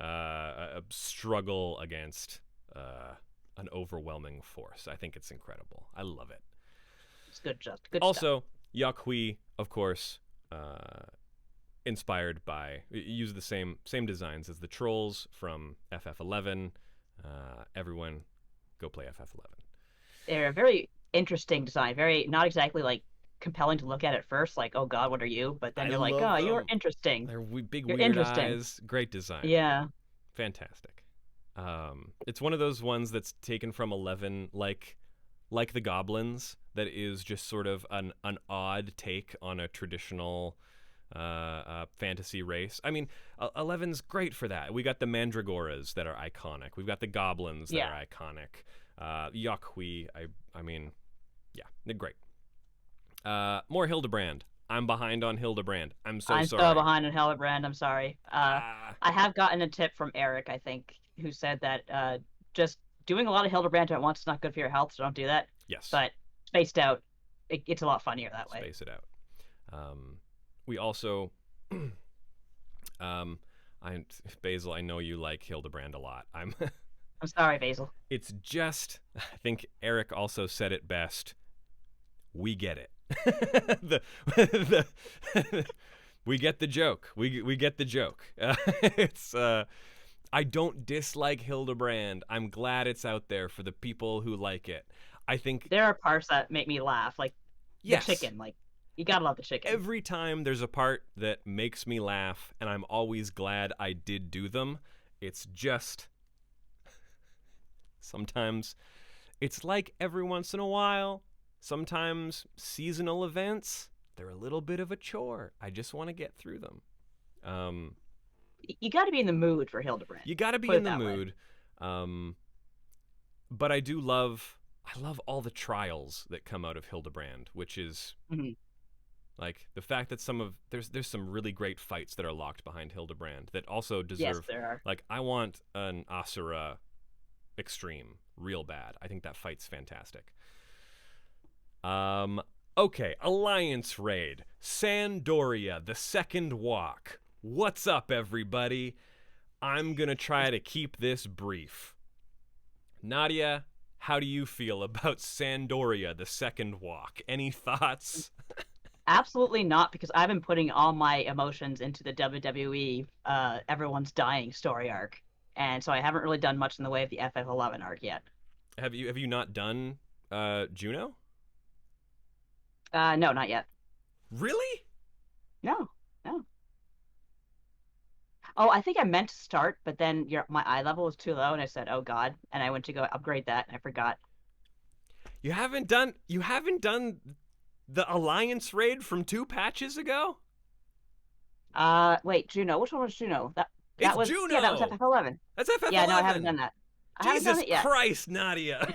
a struggle against an overwhelming force. I think it's incredible. I love it. It's good also, stuff. Yakui, of course, inspired by, use the same designs as the trolls from FF11. Everyone, go play FF11. They're a very interesting design. Very not exactly like compelling to look at first. Like, oh God, what are you? But then you're like, oh, you're interesting. They're big you're weird eyes. Great design. Yeah. Fantastic. It's one of those ones that's taken from 11, like the goblins, that is just sort of an odd take on a traditional fantasy race. I mean, 11's great for that. We got the mandragoras that are iconic. We've got the goblins that are iconic. Yakui, I mean, yeah, they're great. More Hildebrand. I'm behind on Hildebrand. I'm sorry. I'm so behind on Hildebrand. I'm sorry. I have gotten a tip from Eric, I think, who said that just doing a lot of Hildebrand at once is not good for your health, so don't do that. Yes. But spaced out, it's a lot funnier that way. Space it out. We also, Basil, I know you like Hildebrand a lot. I'm sorry, Basil. It's just, I think Eric also said it best. We get it. We get the joke. We get the joke. It's I don't dislike Hildebrand. I'm glad it's out there for the people who like it. I think there are parts that make me laugh, like yes. The chicken. Like you gotta love the chicken. Every time there's a part that makes me laugh, and I'm always glad I did do them. It's just sometimes it's like every once in a while. Sometimes seasonal events, they're a little bit of a chore. I just want to get through them. You got to be in the mood for Hildebrand. You got to be in the mood. But I love all the trials that come out of Hildebrand, which is like the fact that there's some really great fights that are locked behind Hildebrand that also deserve. Yes, there are. Like I want an Asura extreme real bad. I think that fight's fantastic. Okay, Alliance Raid, Sandoria, the Second Walk. What's up, everybody? I'm gonna try to keep this brief. Nadia, how do you feel about Sandoria, the Second Walk? Any thoughts? Absolutely not, because I've been putting all my emotions into the WWE everyone's dying story arc, and so I haven't really done much in the way of the FF11 arc yet. Have you not done Juno? No, not yet. Really? No. Oh, I think I meant to start, but then my eye level was too low, and I said, "Oh God!" And I went to go upgrade that, and I forgot. You haven't done the Alliance Raid from 2 patches ago? Wait, Juno. Which one was Juno? That was Juno. Yeah, that was FF11. That's FF11. Yeah, no, I haven't done that. Jesus Christ, Nadia.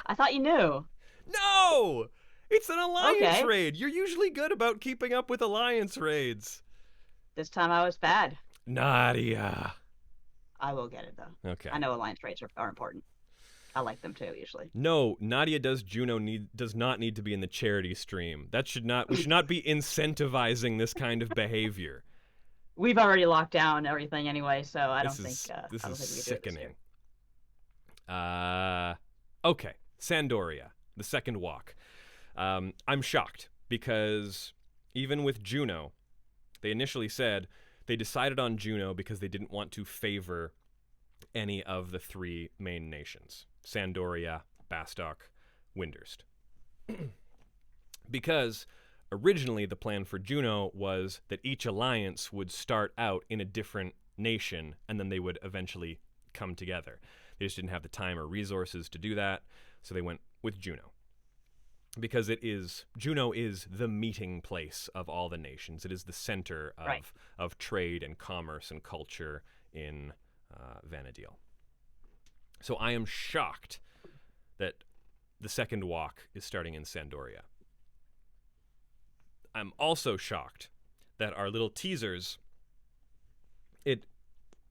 I thought you knew. No! It's an Alliance Raid. You're usually good about keeping up with Alliance Raids. This time I was bad. Nadia. I will get it, though. Okay. I know Alliance Raids are important. I like them, too, usually. No, Nadia does not need to be in the charity stream. We should not be incentivizing this kind of behavior. We've already locked down everything anyway, so I don't think this we is can sickening. do it this year. Okay. Sandoria, the second walk. I'm shocked because even with Juno, they initially said they decided on Juno because they didn't want to favor any of the three main nations, Sandoria, Bastok, Windurst. Because originally the plan for Juno was that each alliance would start out in a different nation and then they would eventually come together. They just didn't have the time or resources to do that, so they went with Juno. Because Juno is the meeting place of all the nations. It is the center of trade and commerce and culture in Vana'diel. So I am shocked that the second walk is starting in Sandoria. I'm also shocked that our little teasers,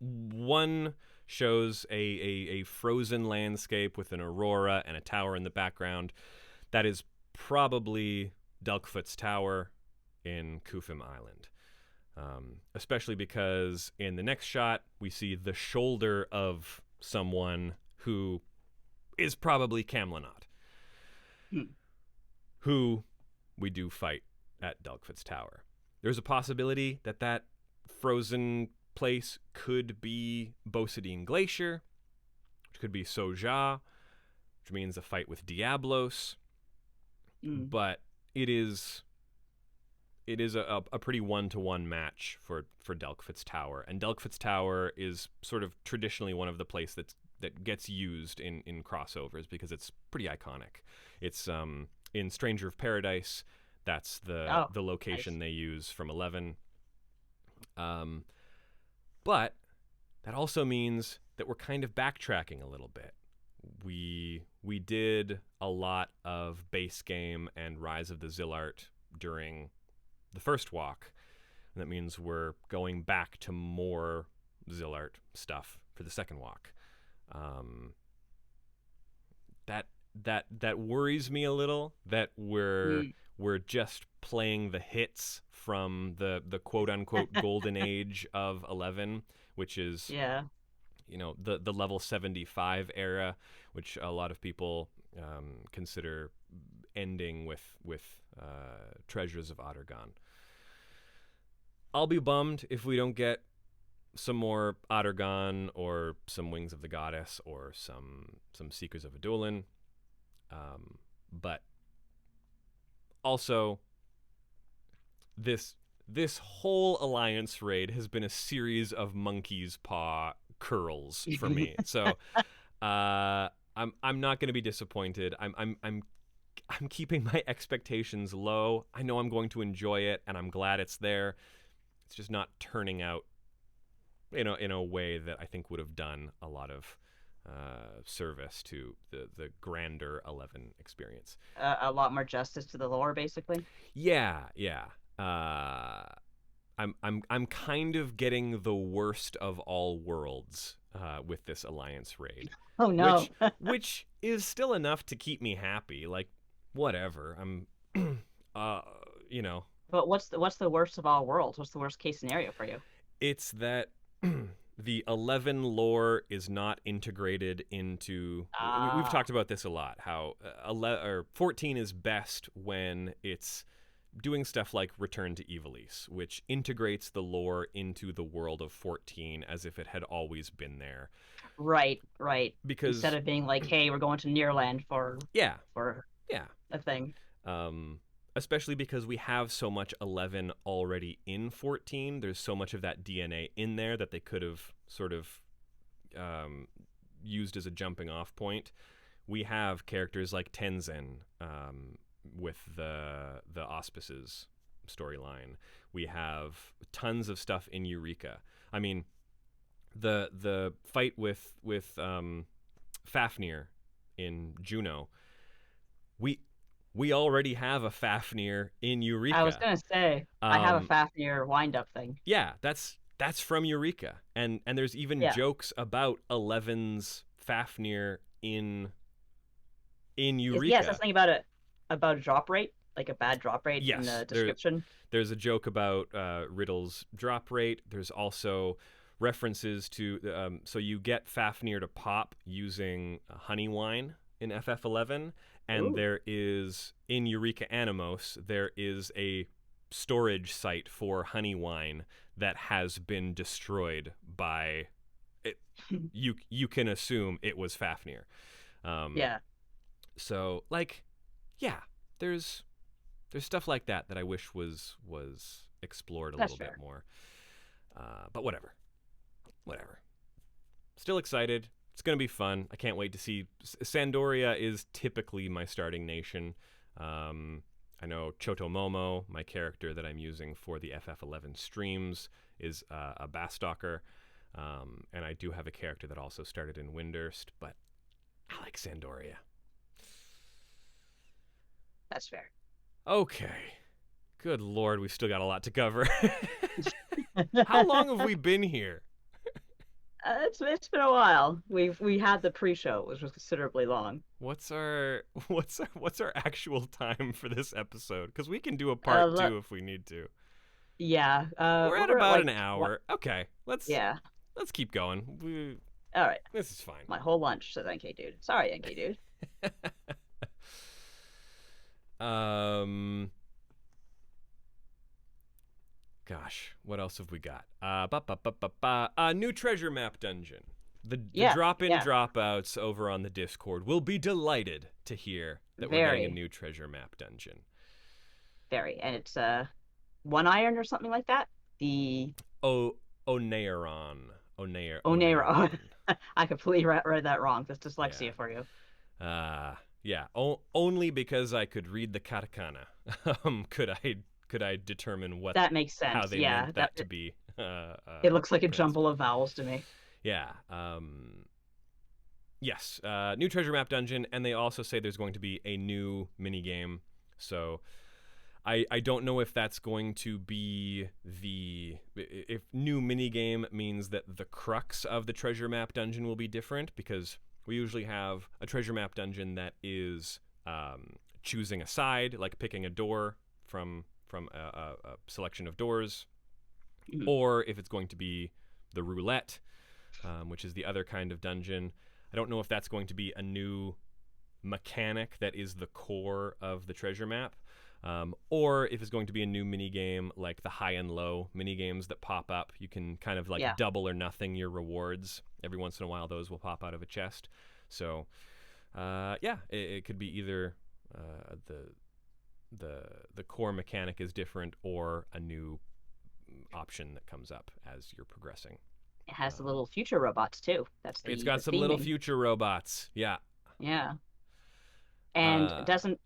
one shows a frozen landscape with an aurora and a tower in the background. That is probably Delkfoot's Tower in Kufim Island. Especially because in the next shot, we see the shoulder of someone who is probably Camlanot, who we do fight at Delkfoot's Tower. There's a possibility that frozen place could be Bosadine Glacier, which could be Soja, which means a fight with Diablos. But it is a pretty one-to-one match for Delkfoot's Tower, and Delkfoot's Tower is sort of traditionally one of the places that gets used in crossovers because it's pretty iconic. It's in Stranger of Paradise. That's the location they use from 11. But that also means that we're kind of backtracking a little bit. We did a lot of base game and Rise of the Zillart during the first walk. And that means we're going back to more Zillart stuff for the second walk. That worries me a little, that we're just playing the hits from the quote unquote golden age of 11, which is the level 75 era, which a lot of people consider ending with Treasures of Ottergon. I'll be bummed if we don't get some more Ottergon or some Wings of the Goddess or some Seekers of Adulin. But also, this whole Alliance raid has been a series of monkey's paw curls for me. So I'm not going to be disappointed. I'm keeping my expectations low. I know I'm going to enjoy it, and I'm glad it's there. It's just not turning out in a way that I think would have done a lot of service to the grander 11 experience. A lot more justice to the lore, basically. Yeah. I'm kind of getting the worst of all worlds with this Alliance raid. Oh no! which is still enough to keep me happy. Like, whatever. I'm, But what's the worst of all worlds? What's the worst case scenario for you? It's that the 11 lore is not integrated into. We've talked about this a lot. How 14 is best when it's doing stuff like Return to Ivalice, which integrates the lore into the world of 14 as if it had always been there. Right. Because instead of being like, hey, we're going to Nearland for a thing. Especially because we have so much 11 already in 14. There's so much of that DNA in there that they could have sort of used as a jumping off point. We have characters like Tenzin, with the Auspices storyline. We have tons of stuff in Eureka. I mean, the fight with Fafnir in Juno, we already have a Fafnir in Eureka. I was gonna say I have a Fafnir wind-up thing. Yeah, that's from Eureka, and there's even jokes about 11's Fafnir in Eureka. Yes, that's something about a drop rate, like a bad drop rate in the description. There's a joke about Riddle's drop rate. There's also references to so you get Fafnir to pop using honey wine in FF11, and Ooh. there is in Eureka Animos there is a storage site for honey wine that has been destroyed by it. You can assume it was Fafnir. Yeah, So like, yeah, there's stuff like that I wish was explored a that's little bit fair. more. But whatever. Still excited. It's gonna be fun. I can't wait to see. Sandoria is typically my starting nation. I know Chotomomo, my character that I'm using for the FF11 streams, is a Bastalker. And I do have a character that also started in Windurst, but I like Sandoria. That's fair. Okay. Good Lord, we've still got a lot to cover. How long have we been here? It's been a while. We had the pre-show, which was considerably long. What's our actual time for this episode? Because we can do a part two if we need to. Yeah, We're at about an hour. Okay, let's Yeah. keep going. All right. This is fine. My whole lunch, says NK Dude. Sorry, NK Dude. Gosh, what else have we got? New treasure map dungeon. The drop-in dropouts over on the Discord will be delighted to hear that we're getting a new treasure map dungeon. Very, and it's one iron or something like that. The Oneiron. I completely read that wrong. That's dyslexia for you. Yeah. Only because I could read the katakana. Could I determine what that makes sense? How they meant that to be? It looks like a jumble of vowels to me. Yeah. Yes. New treasure map dungeon, and they also say there's going to be a new mini game. So I don't know if that's going to be if new mini game means that the crux of the treasure map dungeon will be different, because we usually have a treasure map dungeon that is choosing a side, like picking a door from a selection of doors, or if it's going to be the roulette, which is the other kind of dungeon. I don't know if that's going to be a new mechanic that is the core of the treasure map, or if it's going to be a new mini game like the high and low mini games that pop up. You can kind of like double or nothing your rewards. Every once in a while, those will pop out of a chest. So, it could be either the core mechanic is different, or a new option that comes up as you're progressing. It has the little future robots too. It's got some little future robots. Yeah. Yeah. And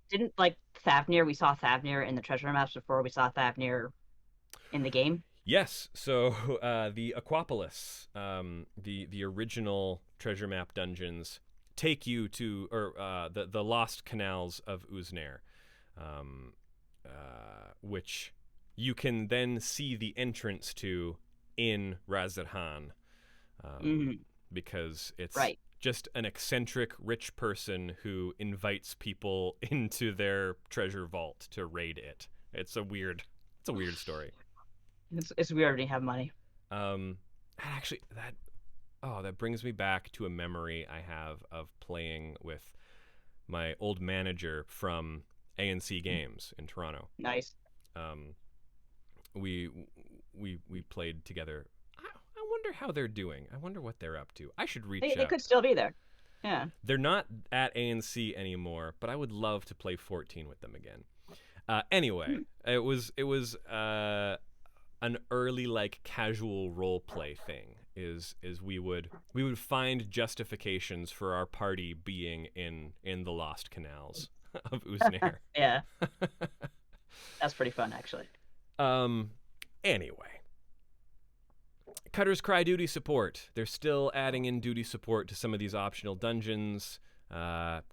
didn't like Fafnir? We saw Fafnir in the treasure maps before we saw Fafnir in the game. Yes. So the Aquapolis, the original treasure map dungeons, take you to the lost canals of Uznair, which you can then see the entrance to in Razadhan, because it's just an eccentric rich person who invites people into their treasure vault to raid it. It's a weird story. It's weird when you have money. Actually, that brings me back to a memory I have of playing with my old manager from ANC Games in Toronto. Nice. We played together. I wonder how they're doing. I wonder what they're up to. I should reach out. They could still be there. Yeah. They're not at ANC anymore, but I would love to play 14 with them again. Anyway, it was an early like casual role play thing. Is we would find justifications for our party being in the lost canals of Uznair. Yeah. That's pretty fun, actually. Anyway, Cutter's Cry duty support. They're still adding in duty support to some of these optional dungeons.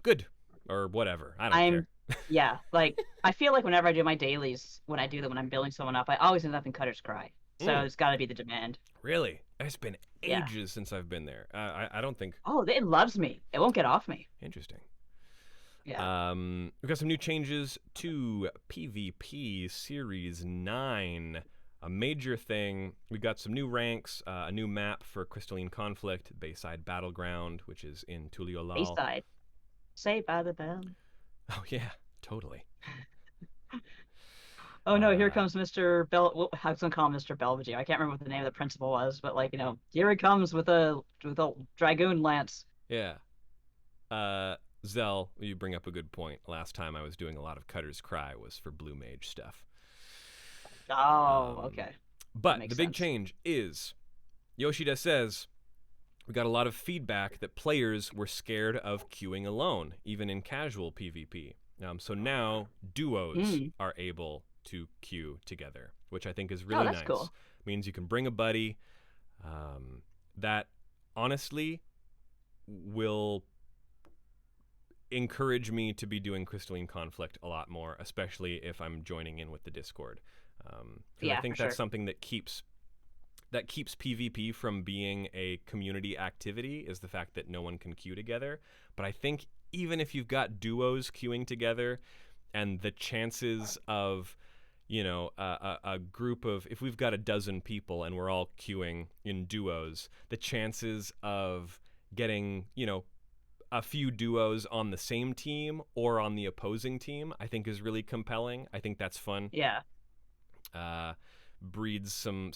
Good, or whatever. I don't care. Yeah, like I feel like whenever I do my dailies, when I'm building someone up, I always end up in Cutter's Cry. So it's got to be the demand. Really? It's been ages since I've been there. I don't think. Oh, it loves me. It won't get off me. Interesting. Yeah. We've got some new changes to PvP Series 9. A major thing. We got some new ranks, a new map for Crystalline Conflict, Bayside Battleground, which is in Tuliolal. Bayside. Saved by the Bell. Oh yeah, totally. Oh no, here Uh, comes Mr. Bell. Well, I was gonna call him Mr. Belvedere. I can't remember what the name of the principal was, but like, here he comes with a dragoon lance. yeah. Uh, Zell, you bring up a good point. Last time I was doing a lot of Cutter's Cry was for Blue Mage stuff. Oh, Um, okay. That but the makes big sense. change is Yoshida says we got a lot of feedback that players were scared of queuing alone, even in casual PvP. So now duos Mm. are able to queue together, which I think is Oh, really that's nice. cool. Means you can bring a buddy. That honestly will encourage me to be doing Crystalline Conflict a lot more, especially if I'm joining in with the Discord, because I Yeah, for think that's sure. something that keeps PvP from being a community activity is the fact that no one can queue together. But I think even if you've got duos queuing together, and the chances of a group of, if we've got a dozen people and we're all queuing in duos, the chances of getting a few duos on the same team or on the opposing team, I think is really compelling. I think that's fun. Yeah. Uh, breeds some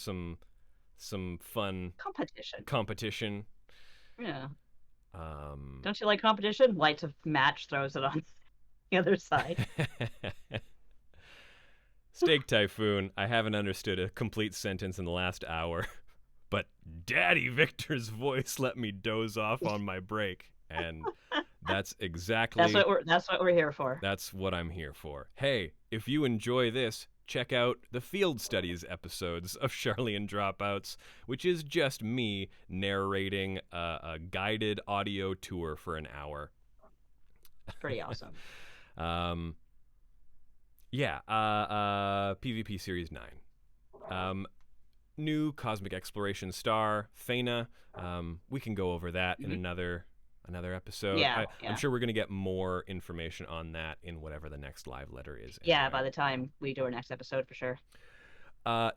fun Competition. competition. Yeah. Um, Don't you like competition? Lights a match, throws it on the other side. Steak Typhoon, I haven't understood a complete sentence in the last hour, but Daddy Victor's voice let me doze off on my break, and that's exactly That's what we're here for. that's what I'm here for. Hey, if you enjoy this, check out the Field Studies episodes of Charlene Dropouts, which is just me narrating a guided audio tour for an hour. It's pretty awesome. um, yeah, PvP Series 9. New Cosmic Exploration Star, Fena. We can go over that in Mhm. another episode. Yeah, I'm yeah. sure we're going to get more information on that in whatever the next live letter is Yeah, by anyway. the time we do our next episode for sure.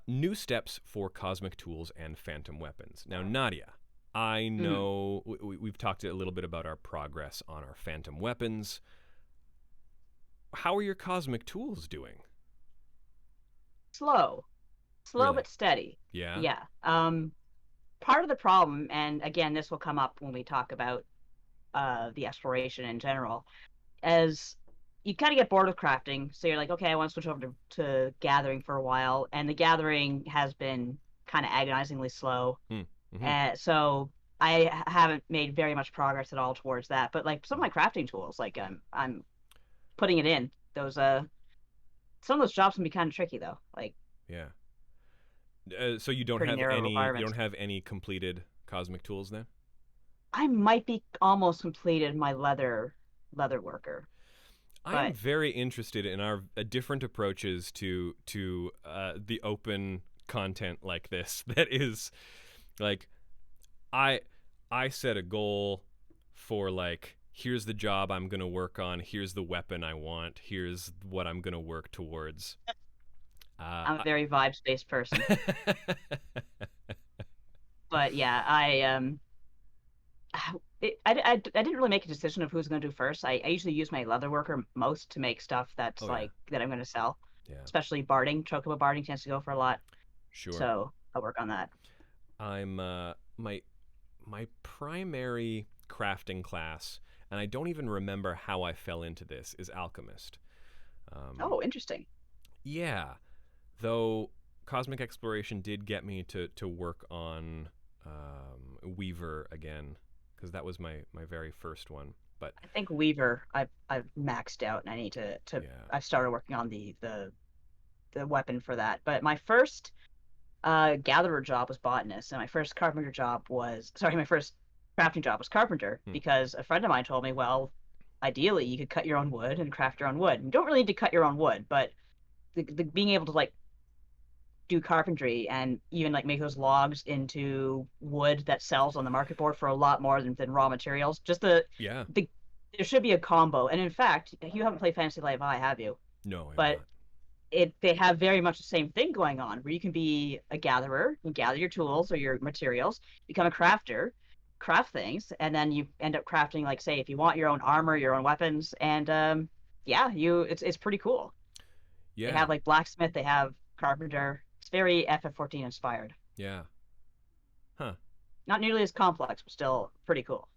New steps for cosmic tools and phantom weapons. Now, Nadia, I Mm. know we've talked a little bit about our progress on our phantom weapons. How are your cosmic tools doing? Slow. Slow Really? but steady. Yeah? Yeah. Part of the problem, and again, this will come up when we talk about the exploration in general, as you kind of get bored of crafting. So you're like, okay, I want to switch over to gathering for a while. And the gathering has been kind of agonizingly slow. Hmm. Mm-hmm. So I haven't made very much progress at all towards that. But like some of my crafting tools, like I'm putting it in. Those some of those jobs can be kind of tricky though. Like Yeah. So you don't pretty have narrow any requirements. completed cosmic tools then? I might be almost completed my leather worker, I'm but very interested in our different approaches to the open content like this. That is, like, I I set a goal for, like, here's the job I'm gonna work on, here's the weapon I want, here's what I'm gonna work towards. I'm a I, very vibes based person. But yeah, I didn't really make a decision of who's going to do first. I usually use my leather worker most to make stuff that's oh yeah, like that I'm going to sell, yeah, especially barding. Chocobo barding tends to go for a lot, sure. so I'll work on that. I'm my primary crafting class, and I don't even remember how I fell into this, is alchemist. Um, Oh, interesting. yeah, though cosmic exploration did get me to work on Weaver again, because that was my very first one. But I think Weaver I've maxed out, and I need to yeah, I started working on the weapon for that. But my first gatherer job was botanist, and my first carpenter job was sorry, my first crafting job was carpenter hmm, because a friend of mine told me, well, ideally you could cut your own wood and craft your own wood. You don't really need to cut your own wood, but the being able to like do carpentry and even like make those logs into wood that sells on the market board for a lot more than raw materials. Just yeah, the there should be a combo. And in fact, you haven't played Fantasy Life I, have you? no, I have But not. they have very much the same thing going on where you can be a gatherer, you gather your tools or your materials, become a crafter, craft things, and then you end up crafting, like, say, if you want your own armor, your own weapons, and yeah, it's pretty cool. They Yeah. have like blacksmith, they have carpenter. It's very FF14 inspired. Yeah. Huh. Not nearly as complex, but still pretty cool.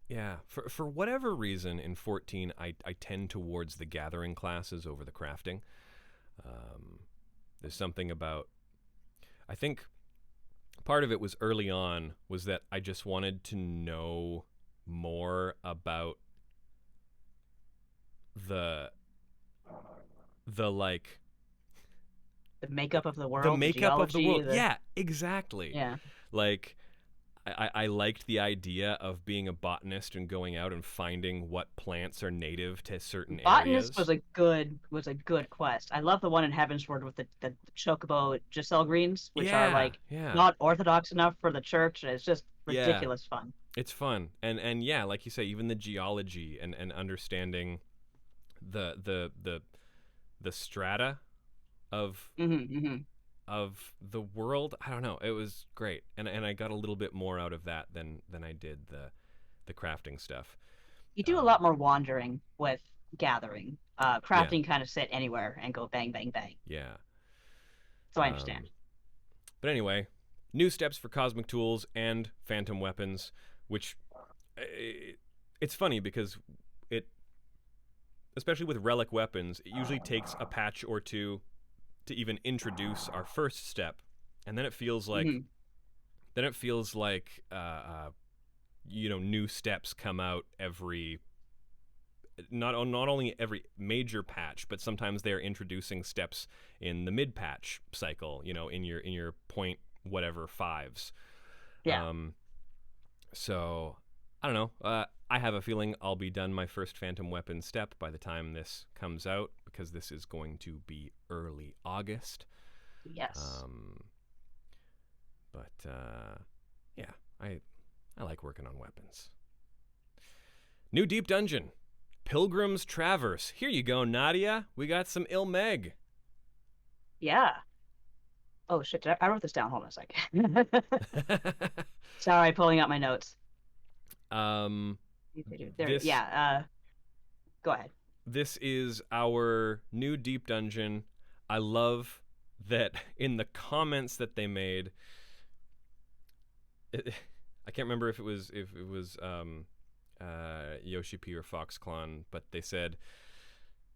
Yeah. For whatever reason, in 14, I tend towards the gathering classes over the crafting. Um, there's something about. I think part of it was early on was that I just wanted to know more about the like The makeup of the the world, the makeup of the geology, world. the Yeah, exactly. yeah. Like I liked the idea of being a botanist and going out and finding what plants are native to certain Botanist areas. was a good quest. I love the one in Heavensward with the chocobo Giselle greens, which are Yeah, like yeah, not orthodox enough for the church. It's just yeah. ridiculous fun. It's fun, and yeah, like you say, even the geology and understanding the the strata of Hmm. the world. I don't know. It was great, and I got a little bit more out of that than I did the crafting stuff. You do a Um, lot more wandering with gathering. yeah, Crafting kind of sit anywhere and go bang bang bang. yeah. So I Um, understand. but anyway, new steps for cosmic tools and phantom weapons, which it's funny because it, especially with relic weapons, it usually takes a patch or two to even introduce our first step, and then it feels like Hmm. new steps come out every not only every major patch, but sometimes they're introducing steps in the mid patch cycle. In your point whatever fives. Yeah. Um, so I don't know. I have a feeling I'll be done my first phantom weapon step by the time this comes out because this is going to be early August. Yes. Um, but yeah, I like working on weapons. New deep dungeon, Pilgrim's Traverse. Here you go, Nadia. We got some Ilmeg. Yeah. Oh shit! I wrote this down. Hold on a second. Sorry, pulling out my notes. um, There. this Yeah. Go ahead. this is our new deep dungeon. I love that in the comments that they made. I can't remember if it was Yoshi P or Foxclon, but they said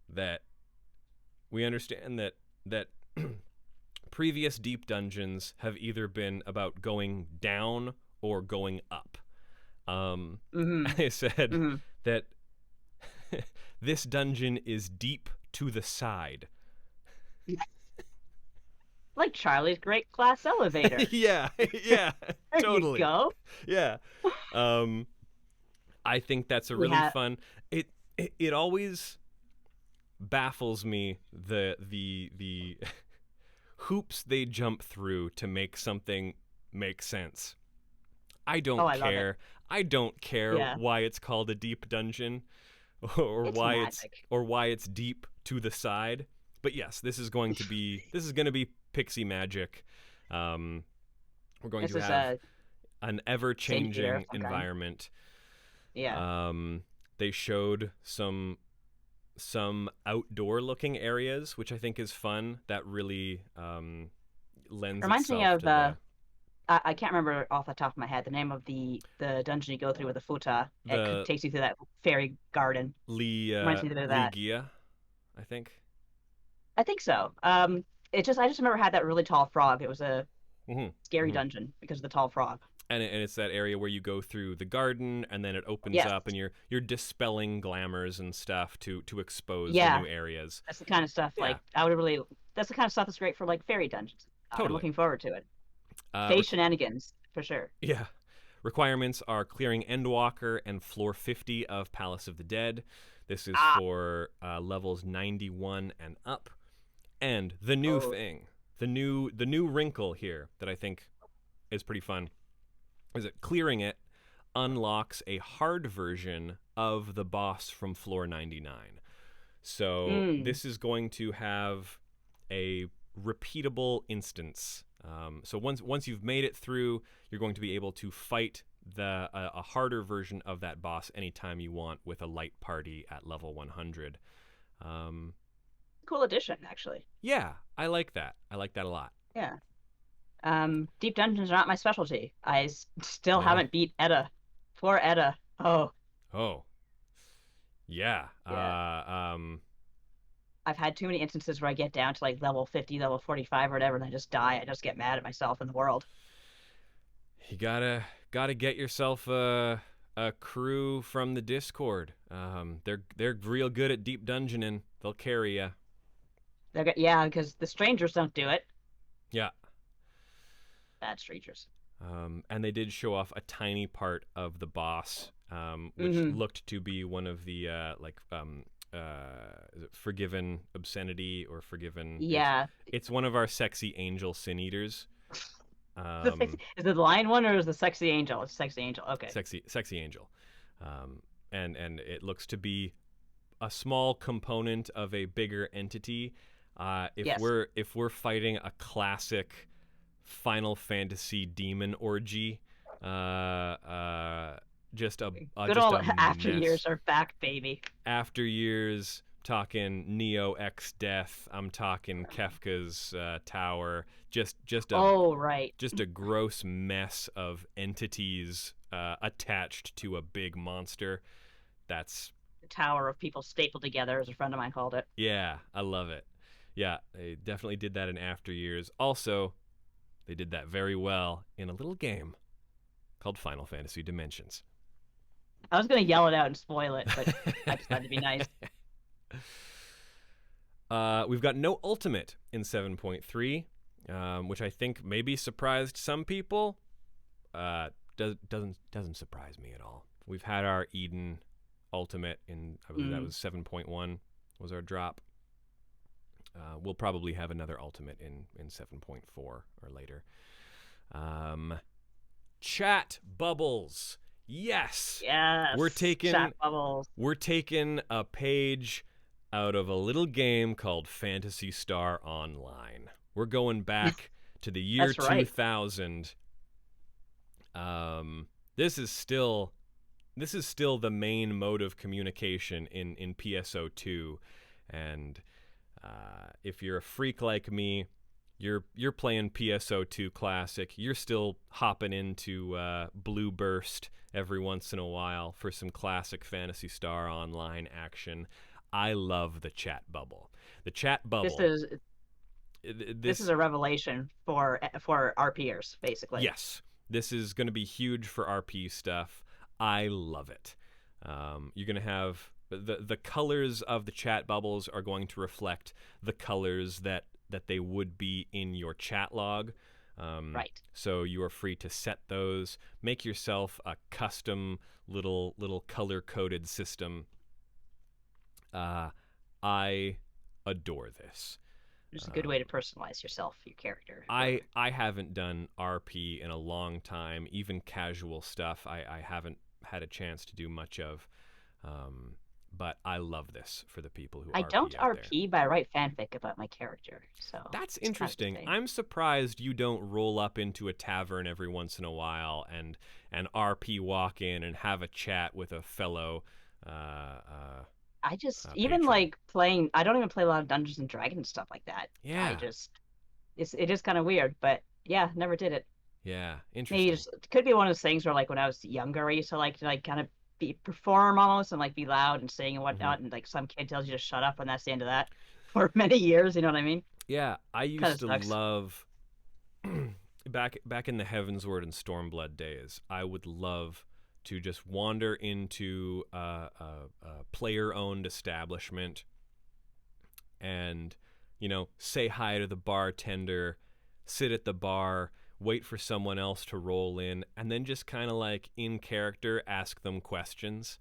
that we understand that previous deep dungeons have either been about going down or going up. Mm-hmm. I said Mm-hmm. that this dungeon is deep to the side. Like Charlie's Great Glass Elevator. Yeah, yeah, There you totally. go. Yeah. Um, I think that's a We really have. fun. It always baffles me the hoops they jump through to make something make sense. I Oh, don't I love it. care. I don't care Yeah. why it's called a deep dungeon or It's magic. why it's deep to the side. But yes, this is going to be pixie magic. We're going This to is have a an Saint Peter of ever-changing some kind. environment. Yeah. They showed some outdoor-looking areas, which I think is fun. That really lends Reminds me itself of to the I can't remember off the top of my head the name of the dungeon you go through with the futa. the Takes you through that fairy garden. Reminds me a bit of Lee that. Gia, I think. I think so. I just remember had that really tall frog. It was a Hmm. scary Hmm. dungeon because of the tall frog. And it's that area where you go through the garden and then it opens Yes. up and you're dispelling glamours and stuff to expose the Yeah, new areas. that's the kind of stuff Yeah, like I would really. That's the kind of stuff that's great for like fairy dungeons. I'm totally. looking forward to it. Uh, Fey requ- shenanigans for sure. yeah. Requirements are clearing Endwalker and floor 50 of Palace of the Dead. This is Ah, for levels 91 and up. And the new oh, thing, the new wrinkle here that I think is pretty fun is that clearing it unlocks a hard version of the boss from floor 99. So mm, this is going to have a repeatable instance. So once you've made it through, you're going to be able to fight a harder version of that boss anytime you want with a light party at level 100. Cool addition, actually. Yeah, I like that. I like that a lot. Yeah. Deep dungeons are not my specialty. Still No. haven't beat Edda. Poor Edda. Oh, Oh. Yeah. yeah. I've had too many instances where I get down to like level 50, level 45 or whatever, and I just die. I just get mad at myself and the world. You gotta get yourself a crew from the Discord. They're real good at deep dungeoning. They'll carry you. Yeah, because the strangers don't do it. Yeah. Bad strangers. And they did show off a tiny part of the boss, which looked to be one of the is it Forgiven Obscenity or Forgiven? Yeah. It's one of our sexy angel sin eaters. Is it the lion one or is the sexy angel? It's sexy angel. Okay. Sexy angel. And it looks to be a small component of a bigger entity. If we're fighting a classic Final Fantasy demon orgy, just a good just old a after mess. years are back, baby. After years, talking Neo X Death. I'm talking Kefka's tower. Just a gross mess of entities attached to a big monster. That's the tower of people stapled together, as a friend of mine called it. Yeah, I love it. Yeah, they definitely did that in After Years. Also, they did that very well in a little game called Final Fantasy Dimensions. I was going to yell it out and spoil it, but I decided to be nice. We've got no ultimate in 7.3, which I think maybe surprised some people. Doesn't surprise me at all. We've had our Eden ultimate in, I believe that was 7.1 was our drop. We'll probably have another ultimate in 7.4 or later. Chat bubbles. Yes. We're taking chat bubbles. We're taking a page out of a little game called Phantasy Star Online. We're going back to the year 2000. This is still the main mode of communication in PSO2, and if you're a freak like me, you're playing PSO2 Classic. You're still hopping into Blue Burst every once in a while for some classic Phantasy Star Online action. I love the chat bubble. The chat bubble. This is a revelation for RPers, basically. Yes, this is going to be huge for RP stuff. I love it. You're going to have the colors of the chat bubbles are going to reflect the colors that they would be in your chat log. Right. So you are free to set those. Make yourself a custom little color-coded system. I adore this. It's a good way to personalize yourself, your character. I haven't done RP in a long time, even casual stuff. I haven't had a chance to do much of. But I love this for the people who I RP don't out RP, but I write fanfic about my character. So that's interesting. I'm surprised you don't roll up into a tavern every once in a while and RP walk in and have a chat with a fellow. I just even like playing. I don't even play a lot of Dungeons and Dragons and stuff like that. Yeah. It is kind of weird, but yeah, never did it. Yeah, interesting. Maybe it could be one of those things where like when I was younger, I used to like kind of perform almost and like be loud and sing and whatnot, and like some kid tells you to shut up and that's the end of that for many years. You know what I mean? Yeah, I used to love back in the Heavensward and Stormblood days. I would love to just wander into a player-owned establishment and, say hi to the bartender, sit at the bar, wait for someone else to roll in, and then just kind of like in character ask them questions.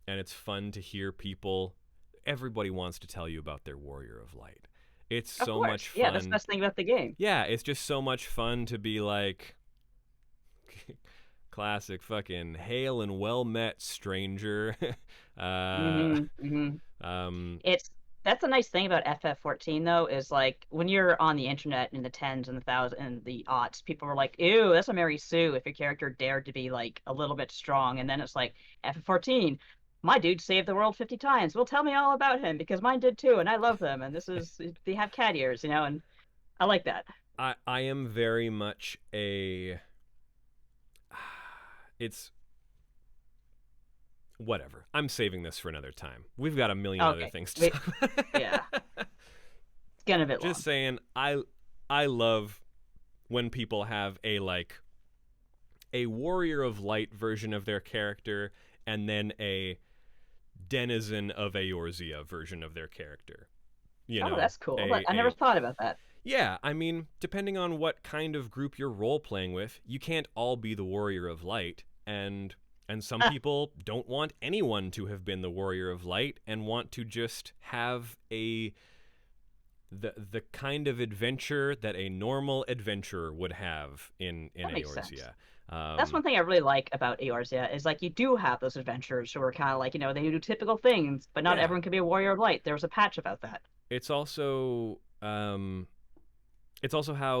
And it's fun to hear people. Everybody wants to tell you about their Warrior of Light. It's so much fun. Yeah, that's the best thing about the game. Yeah, it's just so much fun to be like, classic fucking hail and well met, stranger. It's That's a nice thing about FF14 though, is like when you're on the internet in the tens and the thousands and the aughts, people were like, "Ew, that's a Mary Sue." If your character dared to be like a little bit strong, and then it's like FF14, my dude saved the world 50 times. Well, tell me all about him because mine did too, and I love them. And this is they have cat ears, and I like that. I am very much a. It's whatever. I'm saving this for another time. We've got a million other Okay, things to talk about. yeah, it's getting a bit long. Just saying, I love when people have a warrior of light version of their character and then a denizen of Eorzea version of their character. Oh, that's cool. I never thought about that. Yeah, I mean, depending on what kind of group you're role playing with, you can't all be the warrior of light, and some people don't want anyone to have been the warrior of light and want to just have the kind of adventure that a normal adventurer would have in Eorzea. That's one thing I really like about Eorzea is like you do have those adventurers who are kind of like, they do typical things, but not everyone can be a warrior of light. There was a patch about that. It's also how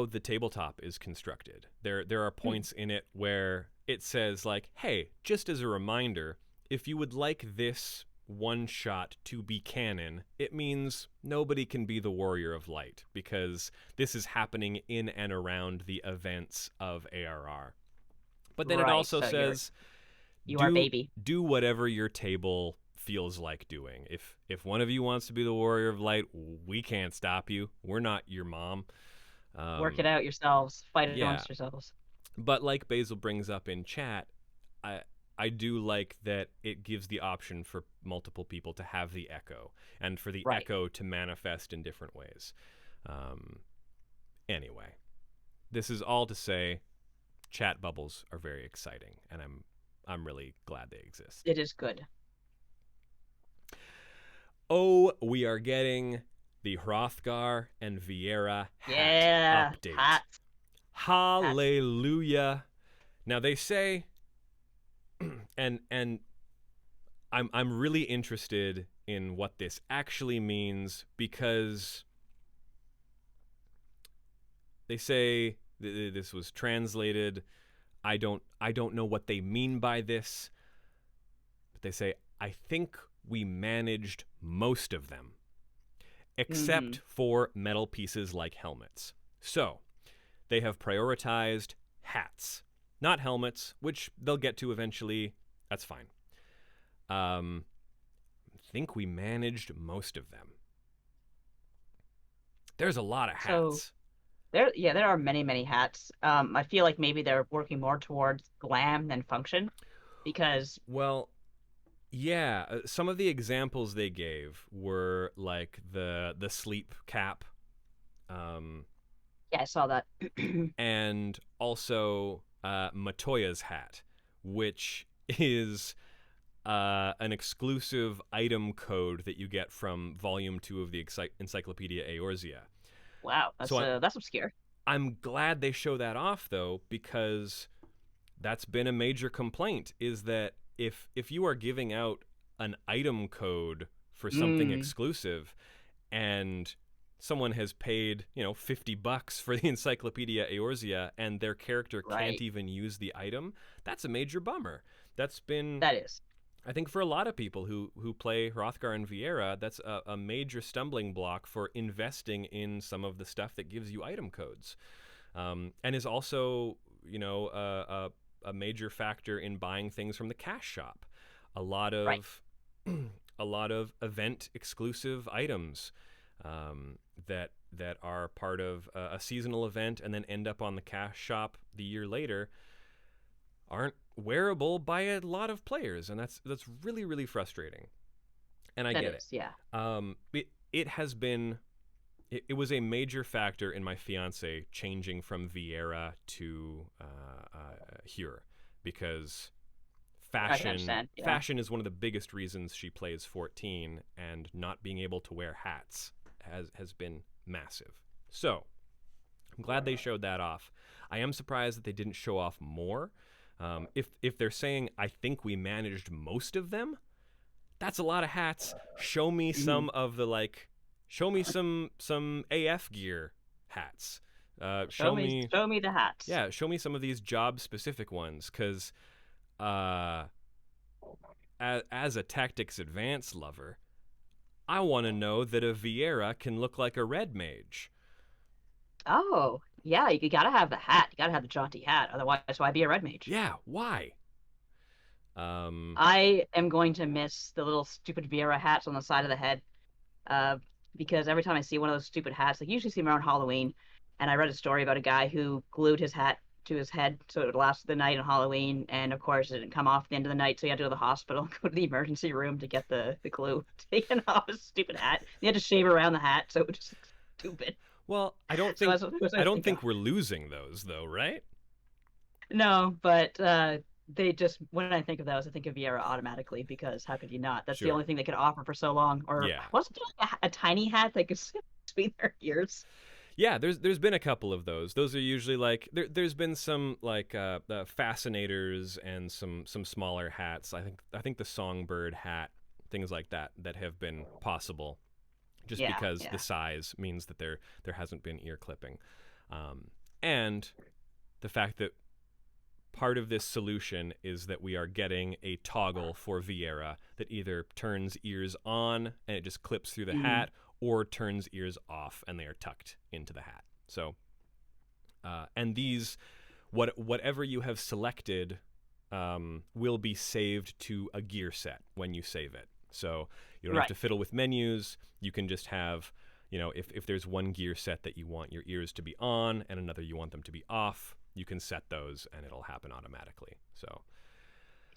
the tabletop is constructed. There are points in it where it says like, hey, just as a reminder, if you would like this one shot to be canon, it means nobody can be the warrior of light because this is happening in and around the events of ARR. But then it also says you are baby. Do whatever your table feels like doing. If one of you wants to be the warrior of light, we can't stop you. We're not your mom. Work it out yourselves. Fight it amongst yourselves. But like Basil brings up in chat, I do like that it gives the option for multiple people to have the echo and for the echo to manifest in different ways. Anyway, this is all to say chat bubbles are very exciting, and I'm really glad they exist. It is good. Oh, we are getting the Hrothgar and Viera hat update. Hats. Hallelujah. Now they say and I'm really interested in what this actually means because they say this was translated. I don't know what they mean by this. But they say, I think we managed most of them, except for metal pieces like helmets. So they have prioritized hats, not helmets, which they'll get to eventually. That's fine. I think we managed most of them. There's a lot of hats. So, there are many, many hats. I feel like maybe they're working more towards glam than function because... Well, yeah, some of the examples they gave were like the sleep cap. Yeah, I saw that. And also Matoya's hat, which is an exclusive item code that you get from Volume 2 of the Encyclopedia Eorzea. Wow, that's obscure. I'm glad they show that off, though, because that's been a major complaint, is that if you are giving out an item code for something exclusive and someone has paid, $50 for the Encyclopedia Eorzea and their character can't even use the item, that's a major bummer. That is. I think for a lot of people who play Hrothgar and Viera, that's a major stumbling block for investing in some of the stuff that gives you item codes, and is also, a major factor in buying things from the cash shop. A lot of event exclusive items that are part of a seasonal event and then end up on the cash shop the year later aren't wearable by a lot of players, and that's really, really frustrating. And I get it. Yeah. It has been. It was a major factor in my fiance changing from Viera to Hure, because fashion is one of the biggest reasons she plays 14, and not being able to wear hats has been massive. So I'm glad they showed that off. I am surprised that they didn't show off more. If they're saying, I think we managed most of them, that's a lot of hats. Show me some of the show me some AF gear hats. Show me the hats. Yeah, show me some of these job specific ones, because as a Tactics Advance lover, I want to know that a Vieira can look like a red mage. Oh, yeah, you gotta have the hat. You gotta have the jaunty hat. Otherwise, why be a red mage? Yeah, why? Um, I am going to miss the little stupid Vieira hats on the side of the head. Uh, because every time I see one of those stupid hats, like you usually see them around Halloween, and I read a story about a guy who glued his hat to his head so it would last the night on Halloween, and of course it didn't come off at the end of the night, so he had to go to the hospital and go to the emergency room to get the glue taken off his stupid hat. He had to shave around the hat, so it was just stupid. well, I don't So think that's what I don't think we're losing those though, right? no, but they just when I think of those, I think of Vieira automatically because how could you not? That's the Sure. only thing they could offer for so long. Or Yeah. wasn't there like a tiny hat they could sit between their ears? Yeah, there's been a couple of those. Those are usually like there's been some like fascinators and some smaller hats. I think the songbird hat, things like that have been possible, just Yeah, because yeah. the size means that there hasn't been ear clipping, and the fact that part of this solution is that we are getting a toggle for Vieira that either turns ears on and it just clips through the Mm. hat, or turns ears off and they are tucked into the hat. So, and these, whatever you have selected, will be saved to a gear set when you save it. So you don't have Right. to fiddle with menus. You can just have, if there's one gear set that you want your ears to be on and another you want them to be off, you can set those and it'll happen automatically. So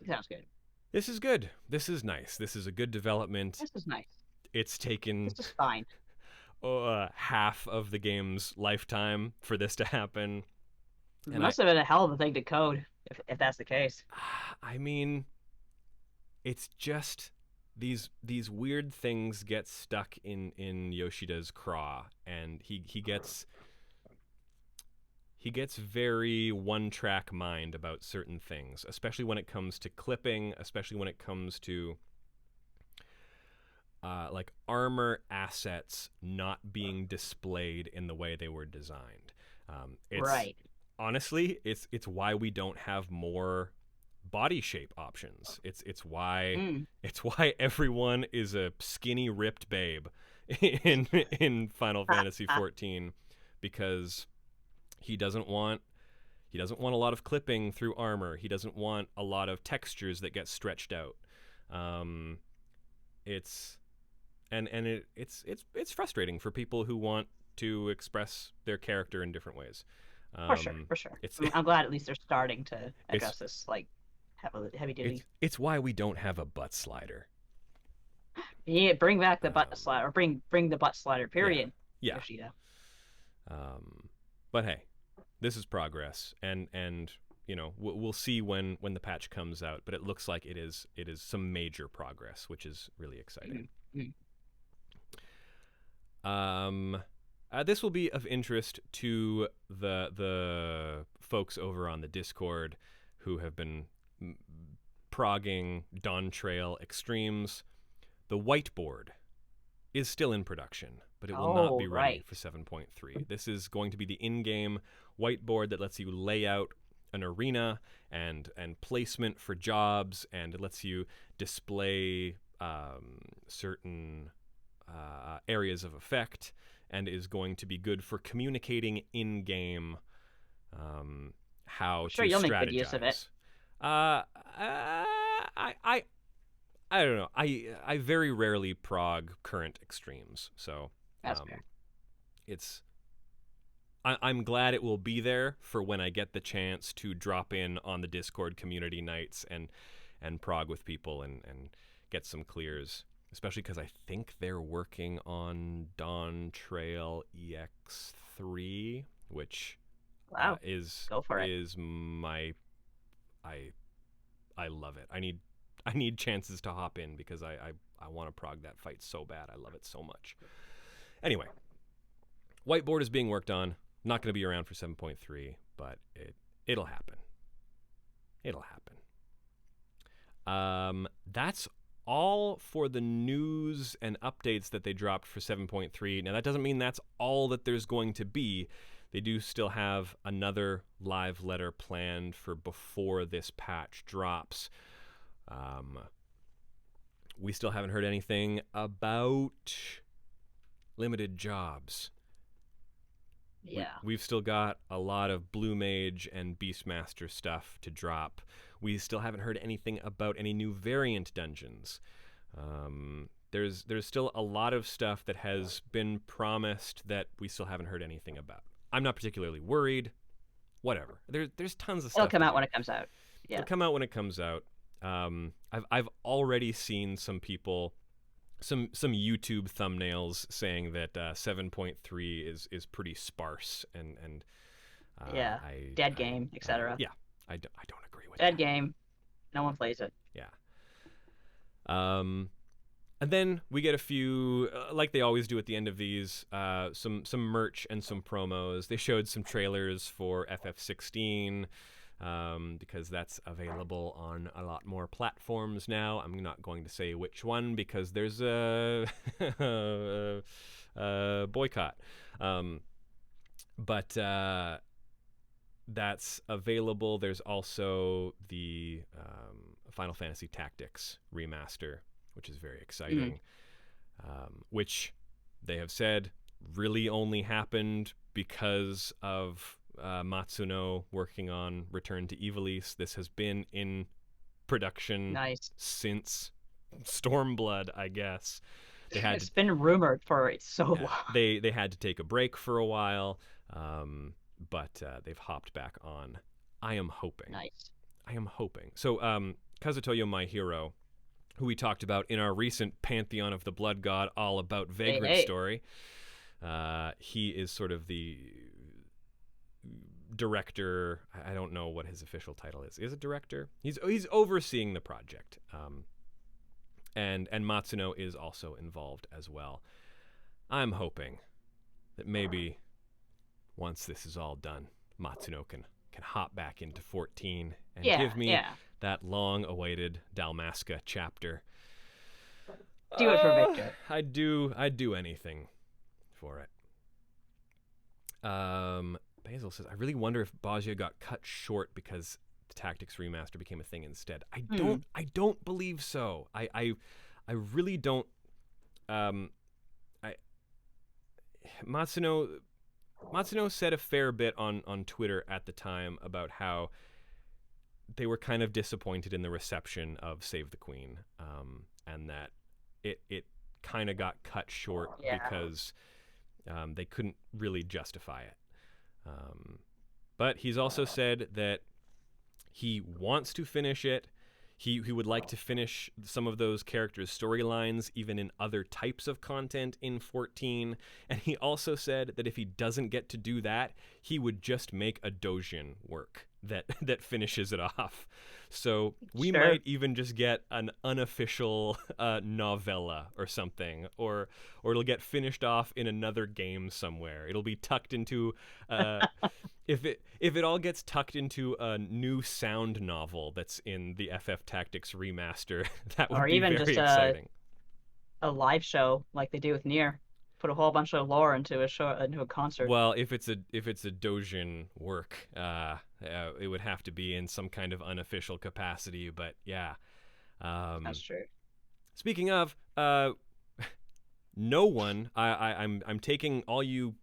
Sounds good. this is good. This is nice. This is a good development. This is nice. It's taken This is fine. half of the game's lifetime for this to happen. It And must have been a hell of a thing to code, if that's the case. I mean, it's just these weird things get stuck in Yoshida's craw, and he gets very one-track mind about certain things, especially when it comes to clipping, especially when it comes to like armor assets not being displayed in the way they were designed. It's, Right. Honestly, it's why we don't have more body shape options. It's why Mm. everyone is a skinny ripped babe in Final Fantasy 14, because he doesn't want a lot of clipping through armor. He doesn't want a lot of textures that get stretched out. It's frustrating for people who want to express their character in different ways. For sure, for sure. I'm glad at least they're starting to address this like heavy duty. It's why we don't have a butt slider. Yeah, bring back the butt slider, or bring the butt slider. Period. Yeah. Yoshida. But hey, this is progress, and we'll see when the patch comes out. But it looks like it is some major progress, which is really exciting. Mm-hmm. This will be of interest to the folks over on the Discord who have been progging Dawn Trail Extremes. The whiteboard is still in production, but it will not be ready for 7.3. This is going to be the in-game whiteboard that lets you lay out an arena and placement for jobs, and it lets you display certain areas of effect, and is going to be good for communicating in-game how Sure, to you'll strategize. make good use of it. I don't know. I very rarely prog current extremes, so That's fair. I'm glad it will be there for when I get the chance to drop in on the Discord community nights and prog with people and get some clears. Especially because I think they're working on Dawn Trail EX3, which Wow. is Go for it. my I love it. I need chances to hop in because I want to prog that fight so bad. I love it so much. Anyway, whiteboard is being worked on. Not going to be around for 7.3, but it'll happen. It'll happen. That's all for the news and updates that they dropped for 7.3. Now, that doesn't mean that's all that there's going to be. They do still have another live letter planned for before this patch drops. We still haven't heard anything about limited jobs. Yeah. We've still got a lot of Blue Mage and Beastmaster stuff to drop. We still haven't heard anything about any new variant dungeons. There's still a lot of stuff that has been promised that we still haven't heard anything about. I'm not particularly worried. Whatever. There's tons of stuff. It'll come out when it comes out. Yeah. It'll come out when it comes out. I've already seen some people, some YouTube thumbnails saying that 7.3 is pretty sparse and dead game, etc. Yeah, I don't agree with dead that. game. No one plays it. Yeah. And then we get a few, like they always do at the end of these, some merch and some promos. They showed some trailers for FF16. Because that's available on a lot more platforms now. I'm not going to say which one because there's a boycott. But that's available. There's also the Final Fantasy Tactics remaster, which is very exciting, which they have said really only happened because of Matsuno working on Return to Ivalice. This has been in production since Stormblood, I guess. It's been rumored for so long. They had to take a break for a while, but they've hopped back on. I am hoping. I am hoping. So Kazutoyo My Hero, who we talked about in our recent Pantheon of the Blood God all about Vagrant story, he is sort of the director. I don't know what his official title is. Is it director? He's overseeing the project. And Matsuno is also involved as well. I'm hoping that maybe once this is all done, Matsuno can hop back into 14 and give me that long-awaited Dalmasca chapter. Do it for Victor. I'd do anything for it. Basil says, I really wonder if Bozia got cut short because the Tactics remaster became a thing instead. I don't believe so. I really don't. Matsuno said a fair bit on Twitter at the time about how they were kind of disappointed in the reception of Save the Queen, and that it kind of got cut short because they couldn't really justify it. But he's also said that he wants to finish it. He would like to finish some of those characters' storylines even in other types of content in 14. And he also said that if he doesn't get to do that, he would just make a doujin work that finishes it off. So we might even just get an unofficial novella or something, or it'll get finished off in another game somewhere. It'll be tucked into if it all gets tucked into a new sound novel that's in the FF Tactics remaster, that would be very exciting. A live show like they do with Nier. Put a whole bunch of lore into a concert. Well, if it's a doujin work, it would have to be in some kind of unofficial capacity. But yeah, that's true. Speaking of, no one. I'm taking all you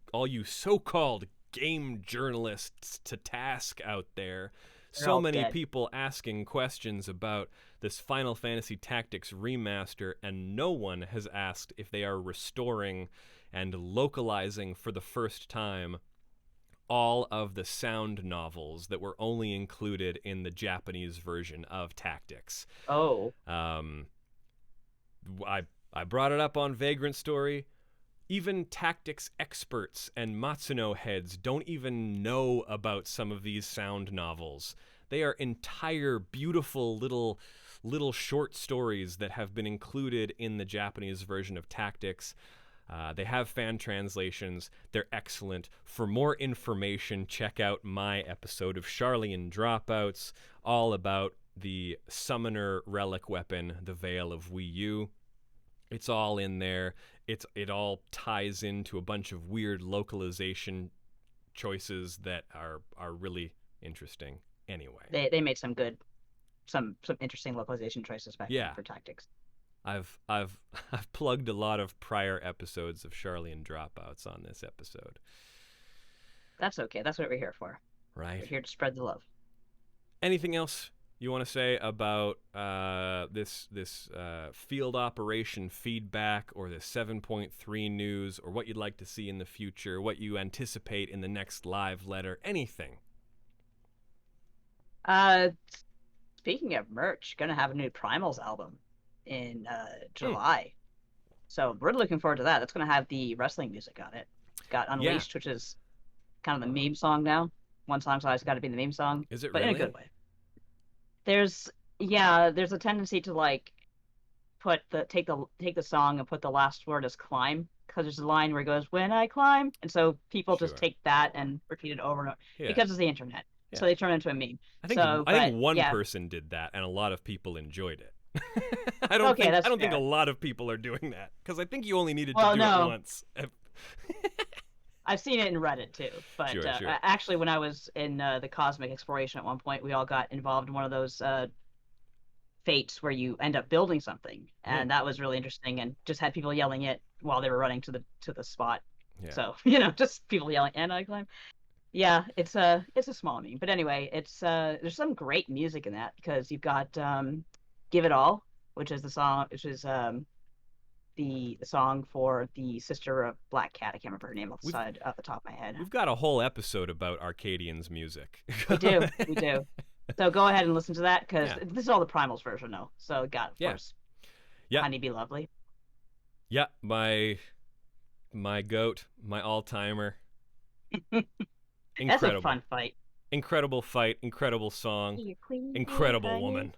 so-called game journalists to task out there. So many people asking questions about this Final Fantasy Tactics remaster, and no one has asked if they are restoring and localizing for the first time all of the sound novels that were only included in the Japanese version of Tactics. Oh. I brought it up on Vagrant Story. Even Tactics experts and Matsuno heads don't even know about some of these sound novels. They are entire, beautiful little short stories that have been included in the Japanese version of Tactics. They have fan translations. They're excellent. For more information, check out my episode of Charlian Dropouts, all about the summoner relic weapon, the Veil of Wii U. It's all in there. It all ties into a bunch of weird localization choices that are really interesting. Anyway, They made some good, some interesting localization choices back then yeah, for tactics. I've I've plugged a lot of prior episodes of Charlian Dropouts on this episode. That's okay. That's what we're here for. Right. We're here to spread the love. Anything else you want to say about this field operation feedback, or the 7.3 news, or what you'd like to see in the future, what you anticipate in the next live letter, anything? Uh, Speaking of merch, gonna have a new Primals album in July. So we're looking forward to that. That's gonna have the wrestling music on it. It's got Yeah. Unleashed, which is kind of the meme song now. One song's always got to be the meme song, Is it but in a really? good way. There's there's a tendency to like take the song and put the last word as climb, because there's a line where it goes when I climb, and so people just Sure. take that and repeat it over and over Yeah. because it's the internet. Yeah. So they turn it into a meme. I think So, I think but, one yeah. person did that, and a lot of people enjoyed it. Okay, that's I don't think a fair. lot of people are doing that, because I think you only needed Well, to do no. it once. I've seen it in Reddit too, but Sure. actually, when I was in the Cosmic Exploration at one point, we all got involved in one of those fates where you end up building something, and that was really interesting, and just had people yelling it while they were running to the spot. Yeah. So just people yelling, and I climb. Yeah, it's a small meme, but anyway, it's there's some great music in that, because you've got "Give It All," which is the song for the sister of Black Cat. I can't remember her name off the top of my head. We've got a whole episode about Arcadian's music. We do. So go ahead and listen to that, because Yeah. this is all the Primals version, though. So of course, Yeah. Honey Be Lovely. Yeah, my goat, my all-timer. That's Incredible. a fun fight. Incredible fight, incredible song, incredible woman.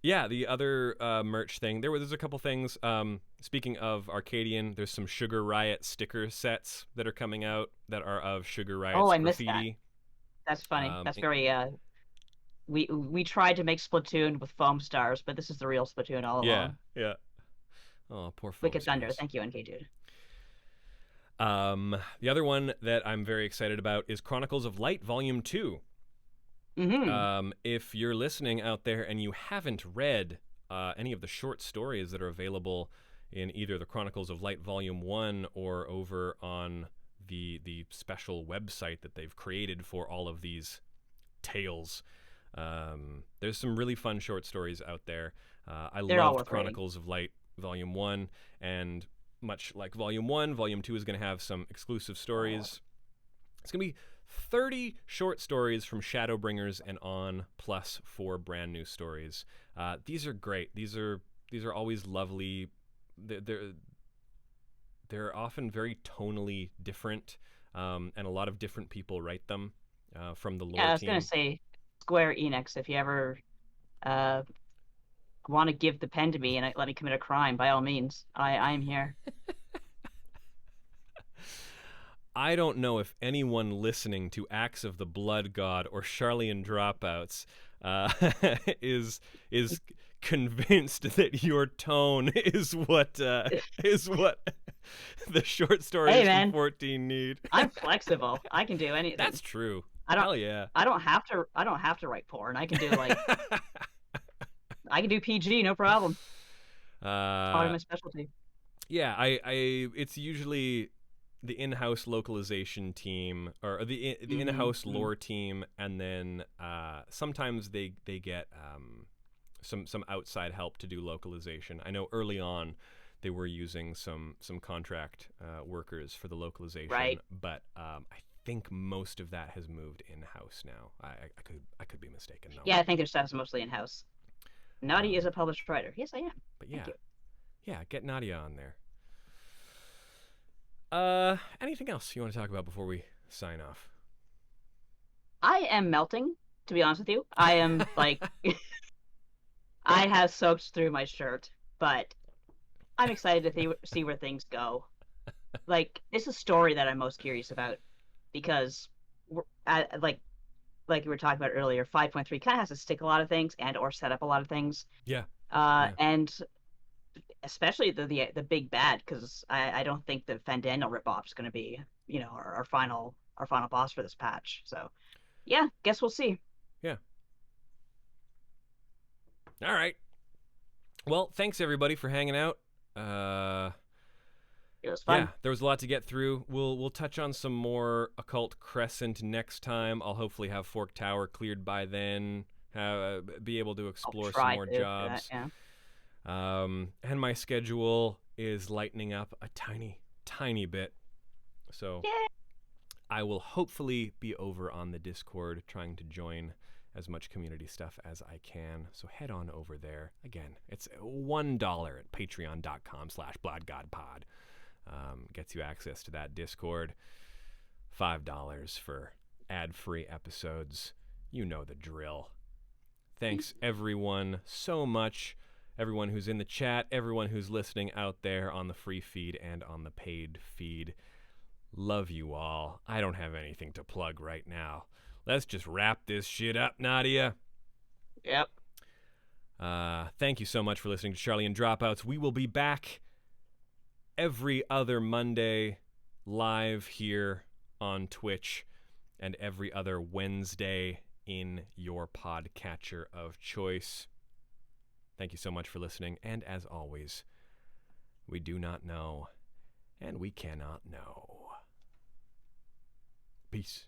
Yeah, the other merch thing, there's a couple things. Speaking of Arcadian, there's some Sugar Riot sticker sets that are coming out that are of Sugar Riot's Oh, I missed graffiti. That's funny. That's very we tried to make Splatoon with foam stars, but this is the real Splatoon all along. Yeah. Oh, poor foam Wicked Thunder. stars. Thank you, NK Dude. The other one that I'm very excited about is Chronicles of Light Volume 2. Mm-hmm. If you're listening out there and you haven't read any of the short stories that are available in either the Chronicles of Light Volume 1 or over on the special website that they've created for all of these tales, there's some really fun short stories out there. I loved Chronicles of Light Volume 1, and much like Volume 1, Volume 2 is going to have some exclusive stories. It's going to be 30 short stories from Shadowbringers and on, plus 4 brand new stories. These are great. These are always lovely. They're often very tonally different, and a lot of different people write them from the lore team. Yeah, I was going to say Square Enix, if you ever want to give the pen to me and let me commit a crime, by all means, I am here. I don't know if anyone listening to Acts of the Blood God or Charlian Dropouts is convinced that your tone is what the short stories from 14 need. I'm flexible. I can do anything. That's true. Hell yeah. I don't have to write porn. I can do I can do PG, no problem. Part of my specialty. Yeah, it's usually the in-house localization team, or the in-house lore team, and then sometimes they get some outside help to do localization. I know early on they were using some contract workers for the localization, right. But I think most of that has moved in-house now. I could be mistaken though. Yeah, I think their stuff is mostly in-house. Nadia is a published writer. Yes, I am. But yeah, get Nadia on there. Anything else you want to talk about before we sign off? I am melting, to be honest with you. I am like, I have soaked through my shirt, but I'm excited to see where things go. Like, it's a story that I'm most curious about, because like we were talking about earlier, 5.3 kind of has to stick a lot of things and or set up a lot of things. Yeah. And especially the big bad, because I don't think the Fandaniel ripoff is going to be, our final boss for this patch. So yeah, guess we'll see. Yeah. All right. Well, thanks everybody for hanging out. It was Yeah, fun. there was a lot to get through. We'll touch on some more Occult Crescent next time. I'll hopefully have Fork Tower cleared by then. Be able to I'll explore some try more to do that, jobs. yeah. And my schedule is lightening up a tiny bit. So Yeah. I will hopefully be over on the Discord trying to join as much community stuff as I can. So head on over there. Again, it's $1 at patreon.com/bloodgodpod. Gets you access to that Discord. $5 for ad-free episodes. You know the drill. Thanks everyone so much. Everyone who's in the chat, everyone who's listening out there on the free feed and on the paid feed. Love you all. I don't have anything to plug right now. Let's just wrap this shit up, Nadia. Yep. Thank you so much for listening to Charlie and Dropouts. We will be back every other Monday live here on Twitch and every other Wednesday in your podcatcher of choice. Thank you so much for listening, and as always, we do not know, and we cannot know. Peace.